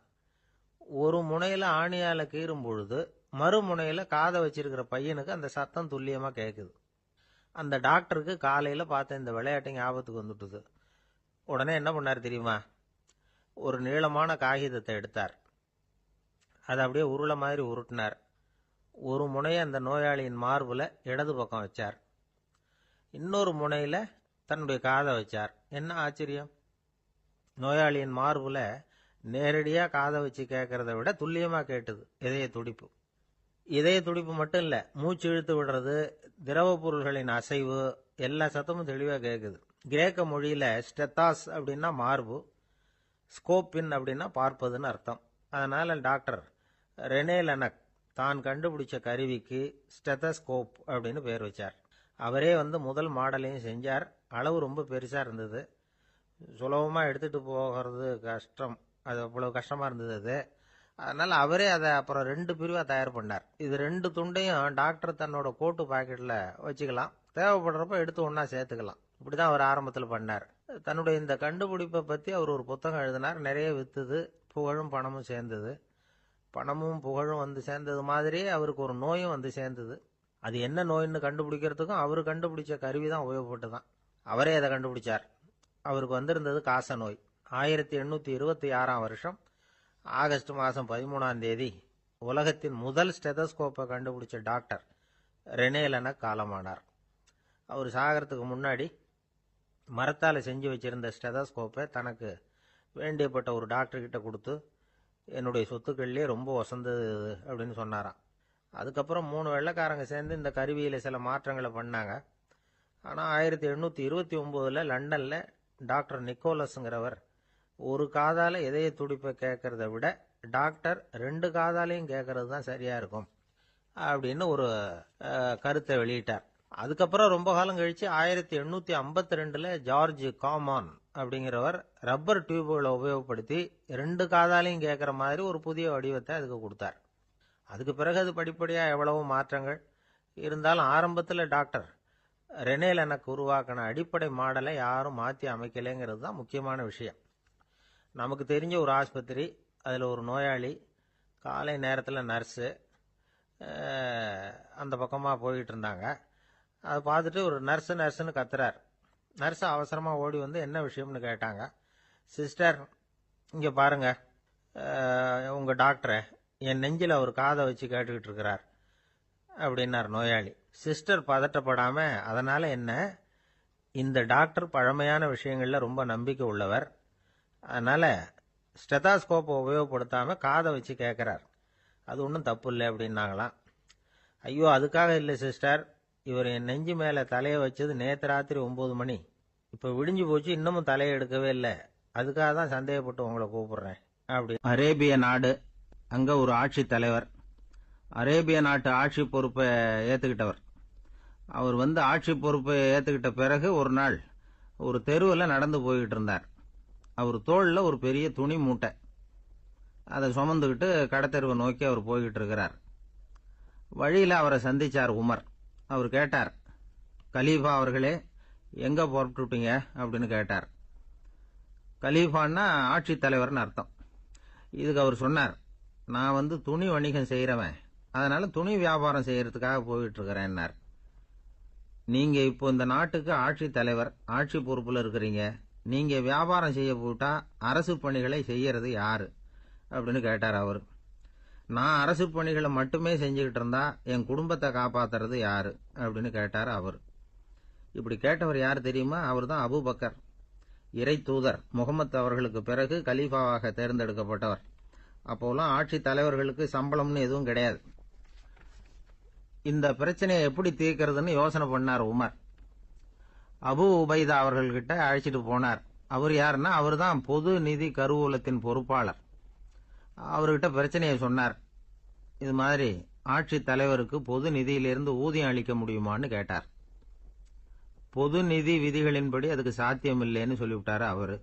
ஒரு முனையில் ஆணியால் கீறும் பொழுது மறுமுனையில் காதை வச்சிருக்கிற பையனுக்கு அந்த சத்தம் துல்லியமாக கேட்குது. அந்த டாக்டருக்கு காலையில் பார்த்த இந்த விளையாட்டு ஞாபகத்துக்கு வந்துட்டுது. உடனே என்ன பண்ணார் தெரியுமா? ஒரு நீளமான காகிதத்தை எடுத்தார். அதை அப்படியே உருளை மாதிரி உருட்டினார். ஒரு முனையை அந்த நோயாளியின் மார்புல இடது பக்கம் வச்சார். இன்னொரு முனையில தன்னுடைய காதை வச்சார். என்ன ஆச்சரியம்! நோயாளியின் மார்புல நேரடியா காதை வச்சு கேட்கறத விட துல்லியமா கேட்டது இதய துடிப்பு. இதய துடிப்பு மட்டும் இல்ல, மூச்சு இழுத்து விடுறது, திரவ பொருள்களின் அசைவு, எல்லா சத்தமும் தெளிவா கேட்குது. கிரேக்க மொழியில ஸ்டெத்தாஸ் அப்படின்னா மார்பு, ஸ்கோப்பின் அப்படின்னா பார்ப்பதுன்னு அர்த்தம். அதனால டாக்டர் ரெனே லெனக் தான் கண்டுபிடிச்ச கருவிக்கு ஸ்டெத்தஸ்கோப் அப்படின்னு பேர் வச்சார். அவரே முதல் மாடலையும் செஞ்சார். அளவு ரொம்ப பெருசா இருந்தது, சுலபமா எடுத்துட்டு போகிறது கஷ்டம். அது அவ்வளவு கஷ்டமா இருந்தது அது. அதனால அவரே அதை அப்புறம் 2 பிரிவா தயார் பண்ணார். இது 2 துண்டையும் டாக்டர் தன்னோட கோட்டு பாக்கெட்ல வச்சுக்கலாம், தேவைப்படுறப்ப எடுத்து ஒன்னா சேர்த்துக்கலாம். இப்படிதான் அவர் ஆரம்பத்தில் பண்ணார். தன்னுடைய இந்த கண்டுபிடிப்பை பத்தி அவர் ஒரு புத்தகம் எழுதினார். நிறைய வித்துது, புகழும் பணமும் சேர்ந்தது. பணமும் புகழும் சேர்ந்தது மாதிரியே அவருக்கு ஒரு நோயும் சேர்ந்தது. அது என்ன நோயின்னு கண்டுபிடிக்கிறதுக்கும் அவரு கண்டுபிடிச்ச கருவி தான் உபயோகப்பட்டுதான். அவரே அதை கண்டுபிடிச்சார். அவருக்கு வந்திருந்தது காச நோய். 1826 வருஷம் ஆகஸ்ட் மாதம் 13ஆம் தேதி உலகத்தின் முதல் ஸ்டெதஸ்கோப்பை கண்டுபிடிச்ச டாக்டர் ரெனே லெனக் காலமானார். அவர் சாகிறதுக்கு முன்னாடி மரத்தால் செஞ்சு வச்சிருந்த ஸ்டெதஸ்கோப்பை தனக்கு வேண்டியப்பட்ட ஒரு டாக்டர் கிட்ட கொடுத்து, என்னுடைய சொத்துக்கள்லேயே ரொம்ப வசந்தது அப்படின்னு சொன்னாராம். அதுக்கப்புறம் 3 வெள்ளைக்காரங்க சேர்ந்து இந்த கருவியில் சில மாற்றங்களை பண்ணாங்க. ஆனால் 1829 லண்டனில் டாக்டர் நிக்கோலஸ்ங்கிறவர் ஒரு காதால இதய துடிப்பை கேட்கறத விட டாக்டர் 2 காதாலையும் கேட்கறது தான் சரியா இருக்கும் அப்படின்னு ஒரு கருத்தை வெளியிட்டார். அதுக்கப்புறம் ரொம்ப காலம் கழிச்சு 1852 ஜார்ஜ் காமான் அப்படிங்கிறவர் ரப்பர் டியூப்களை உபயோகப்படுத்தி 2 காதாலையும் கேட்கற மாதிரி ஒரு புதிய வடிவத்தை அதுக்கு கொடுத்தார். அதுக்கு பிறகு அது படிப்படியா எவ்வளவு மாற்றங்கள் இருந்தாலும் ஆரம்பத்தில் டாக்டர் ரெனேல் எனக்கு உருவாக்கின அடிப்படை மாடலை யாரும் மாற்றி அமைக்கலைங்கிறது தான் முக்கியமான விஷயம். நமக்கு தெரிஞ்ச ஒரு ஆஸ்பத்திரி, அதில் ஒரு நோயாளி, காலை நேரத்தில் நர்ஸு அந்த பக்கமாக போயிட்டு இருந்தாங்க. அதை பார்த்துட்டு ஒரு நர்ஸுன்னு கத்துறார். நர்ஸு அவசரமாக ஓடி வந்து என்ன விஷயம்னு கேட்டாங்க. சிஸ்டர், இங்கே பாருங்க, உங்கள் டாக்டரை என் நெஞ்சில் அவர் காதை வச்சு கேட்டுக்கிட்டு இருக்கிறார் அப்படின்னார் நோயாளி. சிஸ்டர் பதட்டப்படாம, அதனால என்ன, இந்த டாக்டர் பழமையான விஷயங்கள்ல ரொம்ப நம்பிக்கை உள்ளவர், அதனால ஸ்டெதாஸ்கோப்பை உபயோகப்படுத்தாம காதை வச்சு கேட்கிறார், அது ஒன்றும் தப்பு இல்லை அப்படின்னாங்களாம். ஐயோ, அதுக்காக இல்லை சிஸ்டர், இவர் என் நெஞ்சு மேல தலையை வச்சது நேற்று ராத்திரி 9 மணி, இப்ப விடிஞ்சு போச்சு, இன்னமும் தலையை எடுக்கவே இல்லை, அதுக்காக தான் சந்தேகப்பட்டு உங்களை கூப்பிடுறேன் அப்படி. அரேபிய நாடு, அங்க ஒரு ஆட்சி தலைவர், அரேபிய நாட்டு ஆட்சி பொறுப்பை ஏத்துக்கிட்டவர். அவர் வந்து ஆட்சி பொறுப்பை ஏத்துக்கிட்ட பிறகு ஒரு நாள் ஒரு தெருவில் நடந்து போய்கிட்டு இருந்தார். அவர் தோளில் ஒரு பெரிய துணி மூட்டை, அதை சுமந்துக்கிட்டு கடத்தெருவை நோக்கி அவர் போய்கிட்டு இருக்கிறார். வழியில் அவரை சந்திச்சார் உமர். அவர் கேட்டார், கலீஃபா அவர்களே, எங்க புறப்பட்டுட்டீங்க அப்படின்னு கேட்டார். கலீஃபான்னா ஆட்சி தலைவர்னு அர்த்தம். இதுக்கு அவர் சொன்னார், நான் வந்து துணி வணிகம் செய்யறவன், அதனால துணி வியாபாரம் செய்யறதுக்காக போயிட்டு இருக்கிறேன்னார். நீங்க இப்போ இந்த நாட்டுக்கு ஆட்சி தலைவர், ஆட்சி பொறுப்புல இருக்கிறீங்க, நீங்க வியாபாரம் செய்ய போயிட்டா அரசு பணிகளை செய்யறது யாரு அப்படின்னு கேட்டார் அவர். நான் அரசு பணிகளை மட்டுமே செஞ்சுக்கிட்டு இருந்தா என் குடும்பத்தை காப்பாத்துறது யாரு அப்படின்னு கேட்டார் அவர். இப்படி கேட்டவர் யார் தெரியுமா? அவர் தான் அபூபக்கர், இறை தூதர் முகமது அவர்களுக்கு பிறகு கலீஃபாவாக தேர்ந்தெடுக்கப்பட்டவர். அப்போலாம் ஆட்சி தலைவர்களுக்கு சம்பளம்னு எதுவும் கிடையாது. இந்த பிரச்சனையை எப்படி தீர்க்கிறதுன்னு யோசனை பண்ணார் உமர். அபு உபைதா அவர்கள்கிட்ட அழைச்சிட்டு போனார். அவர் யாருன்னா, அவர் தான் பொது நிதி கருவூலத்தின் பொறுப்பாளர். அவர்கிட்ட பிரச்சனையை சொன்னார். இது மாதிரி ஆட்சி தலைவருக்கு பொது நிதியிலிருந்து ஊதியம் அளிக்க முடியுமான்னு கேட்டார். பொது நிதி விதிகளின்படி அதுக்கு சாத்தியம் இல்லைன்னு சொல்லிவிட்டாரு அவரு.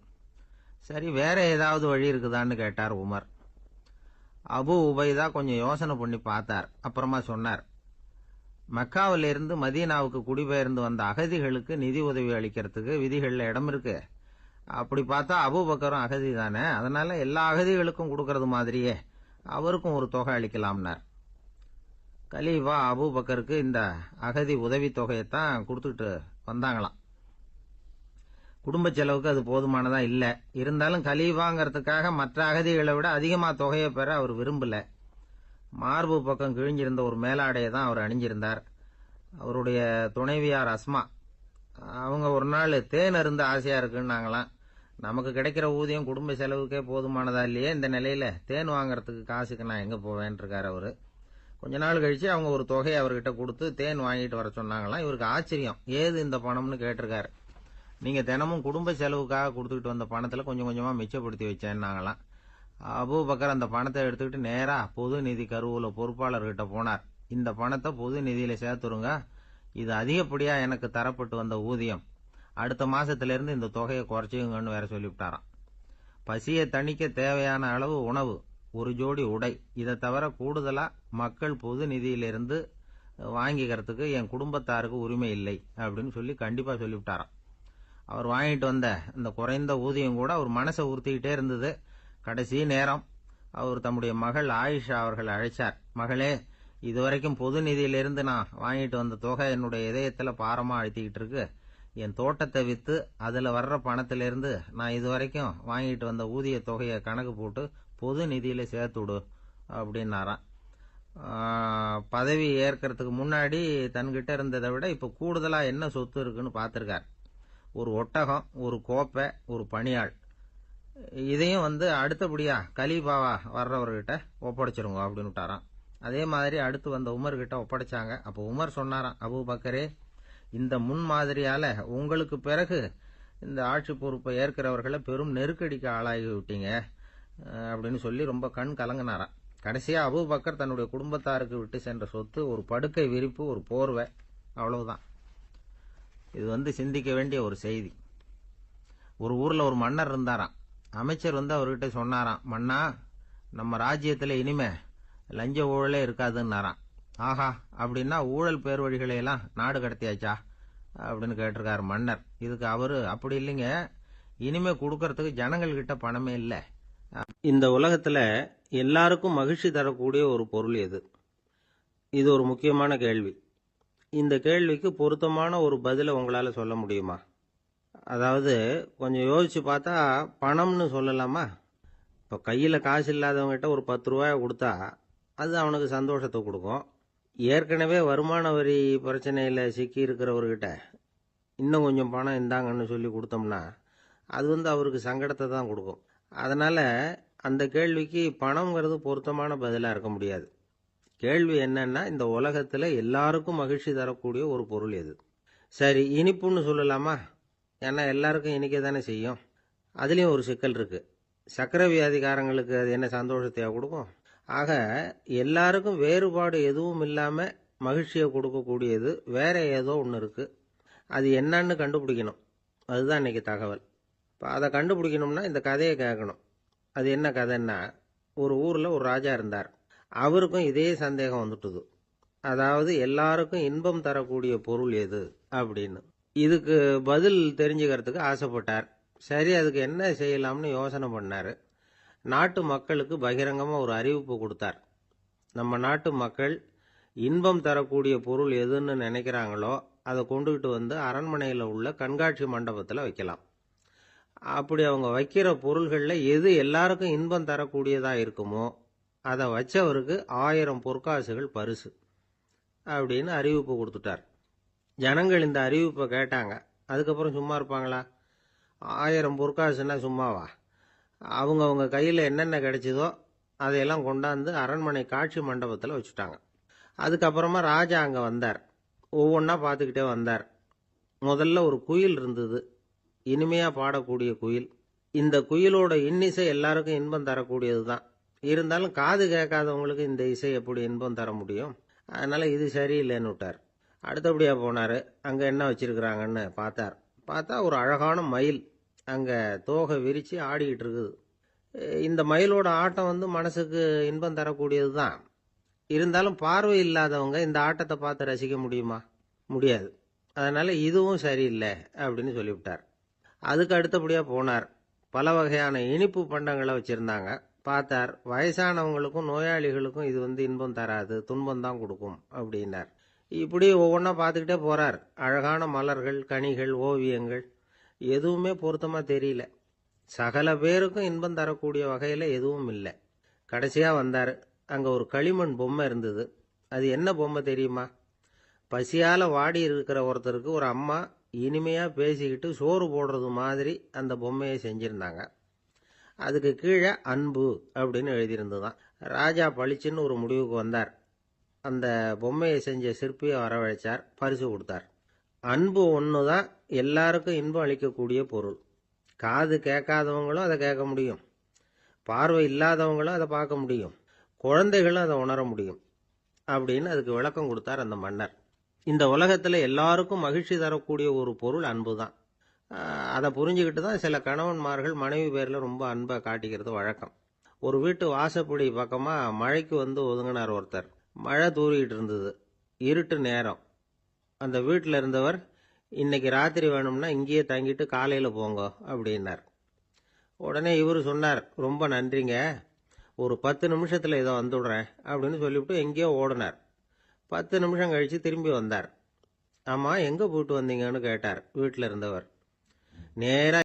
சரி, வேற ஏதாவது வழி இருக்குதான்னு கேட்டார் உமர். அபு உபைதா கொஞ்சம் யோசனை பண்ணி பார்த்தார். அப்புறமா சொன்னார், மக்காவிலிருந்து மதீனாவுக்கு குடிபெயர்ந்து வந்த அகதிகளுக்கு நிதி உதவி அளிக்கிறதுக்கு விதிகள்ல இடம் இருக்கு. அப்படி பார்த்தா அபூபக்கரும் அகதி தானே, அதனால எல்லா அகதிகளுக்கும் கொடுக்கறது மாதிரியே அவருக்கும் ஒரு தொகை அளிக்கலாம்னார். கலீஃபா அபூபக்கருக்கு இந்த அகதி உதவி தொகையைத்தான் கொடுத்துட்டு வந்தாங்களாம். குடும்ப செலவுக்கு அது போதுமானதா இல்ல. இருந்தாலும் கலீஃபாங்கிறதுக்காக மற்ற அகதிகளை விட அதிகமா தொகையை பெற அவர் விரும்பல. மார்பு பக்கம் கிழிஞ்சிருந்த ஒரு மேலாடையை தான் அவர் அணிஞ்சிருந்தார். அவருடைய துணைவியார் அஸ்மா, அவங்க ஒரு நாள் தேன் அருந்து ஆசையா இருக்குன்னாங்களாம். நமக்கு கிடைக்கிற ஊதியம் குடும்ப செலவுக்கே போதுமானதா இல்லையே, இந்த நிலையில தேன் வாங்கறதுக்கு காசுக்கு நான் எங்க போவேன் இருக்காரு அவரு. கொஞ்ச நாள் கழிச்சு அவங்க ஒரு தொகையை அவர்கிட்ட கொடுத்து தேன் வாங்கிட்டு வர சொன்னாங்களாம். இவருக்கு ஆச்சரியம், ஏது இந்த பணம்னு கேட்டிருக்காரு. நீங்க தினமும் குடும்ப செலவுக்காக கொடுத்துக்கிட்டு வந்த பணத்துல கொஞ்சம் கொஞ்சமா மிச்சப்படுத்தி வச்சேன்னாங்களாம். அபூபக்கர் அந்த பணத்தை எடுத்துக்கிட்டு நேரா பொது நிதி கருவூல பொறுப்பாளர்கிட்ட போனார். இந்த பணத்தை பொது நிதியில சேர்த்துருங்க, இது அதிகப்படியா எனக்கு தரப்பட்டு வந்த ஊதியம், அடுத்த மாசத்திலிருந்து இந்த தொகையை குறைச்சிங்கன்னு வேற சொல்லிவிட்டாராம். பசியை தணிக்க தேவையான அளவு உணவு, ஒரு ஜோடி உடை, இதை தவிர கூடுதலா மக்கள் பொது நிதியிலிருந்து வாங்கிக்கிறதுக்கு என் குடும்பத்தாருக்கு உரிமை இல்லை அப்படின்னு சொல்லி கண்டிப்பா சொல்லிவிட்டாராம். அவர் வாங்கிட்டு வந்த இந்த குறைந்த ஊதியம் கூட அவர் மனசை உறுத்திக்கிட்டே இருந்தது. கடைசி நேரம் அவர் தம்முடைய மகள் ஆயிஷா அவர்கள் அழைச்சார். மகளே, இதுவரைக்கும் பொது நிதியிலிருந்து நான் வாங்கிட்டு வந்த தொகை என்னுடைய இதயத்துல பாரமா அழுத்திக்கிட்டு இருக்கு. என் தோட்டத்தை வித்து அதுல வர்ற பணத்திலிருந்து நான் இதுவரைக்கும் வாங்கிட்டு வந்த ஊதிய தொகையை கணக்கு போட்டு பொது நிதியில சேர்த்துடு அப்படின்னாராம். பதவி ஏற்கிறதுக்கு முன்னாடி தன்கிட்ட இருந்ததை விட இப்ப கூடுதலா என்ன சொத்து இருக்குன்னு பார்த்திருக்கார். ஒரு ஒட்டகம், ஒரு கோப்பை, ஒரு பணியாள், இதையும் அடுத்தபடியா கலீஃபாவா வர்றவர்கிட்ட ஒப்படைச்சிருங்க அப்படின்னு விட்டாராம். அதே மாதிரி அடுத்து வந்த உமர்கிட்ட ஒப்படைச்சாங்க. அப்போ உமர் சொன்னாராம், அபூபக்கரே, இந்த முன்மாதிரியால உங்களுக்கு பிறகு இந்த ஆட்சி பொறுப்பை ஏற்கிறவர்களை பெரும் நெருக்கடிக்கு ஆளாகி விட்டீங்க அப்படின்னு சொல்லி ரொம்ப கண் கலங்கினாராம். கடைசியா அபூபக்கர் தன்னுடைய குடும்பத்தாருக்கு விட்டு சென்ற சொத்து ஒரு படுக்கை விரிப்பு, ஒரு போர்வை, அவ்வளவுதான். இது சிந்திக்க வேண்டிய ஒரு செய்தி. ஒரு ஊர்ல ஒரு மன்னர் இருந்தாராம். அமைச்சர் அவர்கிட்ட சொன்னாராம், மன்னா, நம்ம ராஜ்யத்துல இனிமே லஞ்ச ஊழலே இருக்காதுன்னாராம். ஆஹா, அப்படின்னா ஊழல் பேர் வழிகளை எல்லாம் நாடு கடத்தியாச்சா அப்படின்னு கேட்டிருக்காரு மன்னர். இதுக்கு அவரு, அப்படி இல்லைங்க, இனிமே கொடுக்கறதுக்கு ஜனங்கள் கிட்ட பணமே இல்லை. இந்த உலகத்துல எல்லாருக்கும் மகிழ்ச்சி தரக்கூடிய ஒரு பொருள் எது? இது ஒரு முக்கியமான கேள்வி. இந்த கேள்விக்கு பொருத்தமான ஒரு பதிலை உங்களால சொல்ல முடியுமா? அதாவது கொஞ்சம் யோசிச்சு பார்த்தா பணம்னு சொல்லலாமா? இப்போ கையில காசு இல்லாதவங்ககிட்ட ஒரு 10 ரூபாயை கொடுத்தா அது அவனுக்கு சந்தோஷத்தை கொடுக்கும். ஏற்கனவே வருமான வரி பிரச்சனையில சிக்கி இருக்கிறவர்கிட்ட இன்னும் கொஞ்சம் பணம் இந்தாங்கன்னு சொல்லி கொடுத்தோம்னா அது அவருக்கு சங்கடத்தை தான் கொடுக்கும். அதனால அந்த கேள்விக்கு பணம்ங்கிறது பொருத்தமான பதிலாக இருக்க முடியாது. கேள்வி என்னன்னா, இந்த உலகத்துல எல்லாருக்கும் மகிழ்ச்சி தரக்கூடிய ஒரு பொருள் எது? சரி, இனிப்புன்னு சொல்லலாமா? ஏன்னா எல்லாருக்கும் இனிக்க தானே செய்யும். அதுலயும் ஒரு சிக்கல் இருக்கு. சக்கரை வியாதிக்காரங்களுக்கு அது என்ன சந்தோஷத்தையா கொடுக்கும்? ஆக எல்லாருக்கும் வேறுபாடு எதுவும் இல்லாம மகிழ்ச்சியை கொடுக்கக்கூடியது வேற ஏதோ ஒன்று இருக்கு. அது என்னன்னு கண்டுபிடிக்கணும். அதுதான் இன்னைக்கு தகவல். இப்போ அதை கண்டுபிடிக்கணும்னா இந்த கதையை கேட்கணும். அது என்ன கதைன்னா, ஒரு ஊர்ல ஒரு ராஜா இருந்தார். அவருக்கும் இதே சந்தேகம் வந்துட்டுது. அதாவது எல்லாருக்கும் இன்பம் தரக்கூடிய பொருள் எது அப்படின்னு. இதுக்கு பதில் தெரிஞ்சுக்கிறதுக்கு ஆசைப்பட்டார். சரி, அதுக்கு என்ன செய்யலாம்னு யோசனை பண்ணாரு. நாட்டு மக்களுக்கு பகிரங்கமா ஒரு அறிவிப்பு கொடுத்தார். நம்ம நாட்டு மக்கள் இன்பம் தரக்கூடிய பொருள் எதுன்னு நினைக்கிறாங்களோ அதை கொண்டுகிட்டு அரண்மனையில் உள்ள கண்காட்சி மண்டபத்தில் வைக்கலாம். அப்படி அவங்க வைக்கிற பொருள்களில் எது எல்லாருக்கும் இன்பம் தரக்கூடியதா இருக்குமோ அதை வச்சவருக்கு 1000 பொற்காசுகள் பரிசு அப்படின்னு அறிவிப்பு கொடுத்துட்டார். ஜனங்கள் இந்த அறிவிப்பை கேட்டாங்க. அதுக்கப்புறம் சும்மா இருப்பாங்களா? 1000 பொற்காசுன்னா சும்மாவா? அவங்க கையில் என்னென்ன கிடைச்சதோ அதையெல்லாம் கொண்டாந்து அரண்மனை காட்சி மண்டபத்தில் வச்சுட்டாங்க. அதுக்கப்புறமா ராஜா அங்கே வந்தார். ஒவ்வொன்றா பார்த்துக்கிட்டே வந்தார். முதல்ல ஒரு குயில் இருந்தது, இனிமையா பாடக்கூடிய குயில். இந்த குயிலோட இன்னிசை எல்லாருக்கும் இன்பம் தரக்கூடியது தான். இருந்தாலும் காது கேட்காதவங்களுக்கு இந்த இசை எப்படி இன்பம் தர முடியும்? அதனால இது சரியில்லைன்னு விட்டார். அடுத்தபடியா போனாரு. அங்க என்ன வச்சிருக்கிறாங்கன்னு பார்த்தா ஒரு அழகான மயில் அங்க தோகை விரிச்சு ஆடிக்கிட்டு இருக்குது. இந்த மயிலோட ஆட்டம் மனசுக்கு இன்பம் தரக்கூடியது தான். இருந்தாலும் பார்வை இல்லாதவங்க இந்த ஆட்டத்தை பார்த்து ரசிக்க முடியுமா? முடியாது. அதனால இதுவும் சரியில்லை அப்படின்னு சொல்லிவிட்டார். அதுக்கு அடுத்தபடியா போனார். பல வகையான இனிப்பு பண்டங்களை வச்சிருந்தாங்க. பார்த்தார், வயசானவங்களுக்கும் நோயாளிகளுக்கும் இது இன்பம் தராது, துன்பம் தான் கொடுக்கும் அப்படின்னார். இப்படி ஒவ்வொன்றா பார்த்துக்கிட்டே போறார். அழகான மலர்கள், கனிகள், ஓவியங்கள் எதுவுமே பொருத்தமா தெரியல. சகல பேருக்கும் இன்பம் தரக்கூடிய வகையில எதுவும் இல்லை. கடைசியா வந்தாரு. அங்க ஒரு களிமண் பொம்மை இருந்தது. அது என்ன பொம்மை தெரியுமா? பசியால வாடி இருக்கிற ஒருத்தருக்கு ஒரு அம்மா இனிமையா பேசிக்கிட்டு சோறு போடுறது மாதிரி அந்த பொம்மையை செஞ்சிருந்தாங்க. அதுக்கு கீழே அன்பு அப்படின்னு எழுதியிருந்ததுதான். ராஜா பளிச்சுன்னு ஒரு முடிவுக்கு வந்தார். அந்த பொம்மையை செஞ்ச சிற்பியை வரவழைச்சார், பரிசு கொடுத்தார். அன்பு ஒண்ணுதான் எல்லாருக்கும் இன்பம் அளிக்கக்கூடிய பொருள். காது கேட்காதவங்களும் அதை கேட்க முடியும், பார்வை இல்லாதவங்களும் அதை பார்க்க முடியும், குழந்தைகளும் அதை உணர முடியும் அப்படின்னு அதுக்கு விளக்கம் கொடுத்தார் அந்த மன்னர். இந்த உலகத்துல எல்லாருக்கும் மகிழ்ச்சி தரக்கூடிய ஒரு பொருள் அன்பு தான். அதை புரிஞ்சுக்கிட்டு தான் சில கணவன்மார்கள் மனைவி பேர்ல ரொம்ப அன்பை காட்டிக்கிறது வழக்கம். ஒரு வீட்டு வாசப்படி பக்கமா மழைக்கு ஒதுங்கினார் ஒருத்தர். மழை தூரிக்கிட்டு இருந்தது, இருட்டு நேரம். அந்த வீட்டில் இருந்தவர், இன்னைக்கு ராத்திரி வேணும்னா இங்கேயே தங்கிட்டு காலையில போங்க அப்படின்னார். உடனே இவர் சொன்னார், ரொம்ப நன்றிங்க, ஒரு 10 நிமிஷத்துல இதை வந்துடுறேன் அப்படின்னு சொல்லிவிட்டு எங்கேயோ ஓடினார். 10 நிமிஷம் கழிச்சு திரும்பி வந்தார். ஆமா, எங்க போயிட்டு வந்தீங்கன்னு கேட்டார் வீட்டில் இருந்தவர். நேரா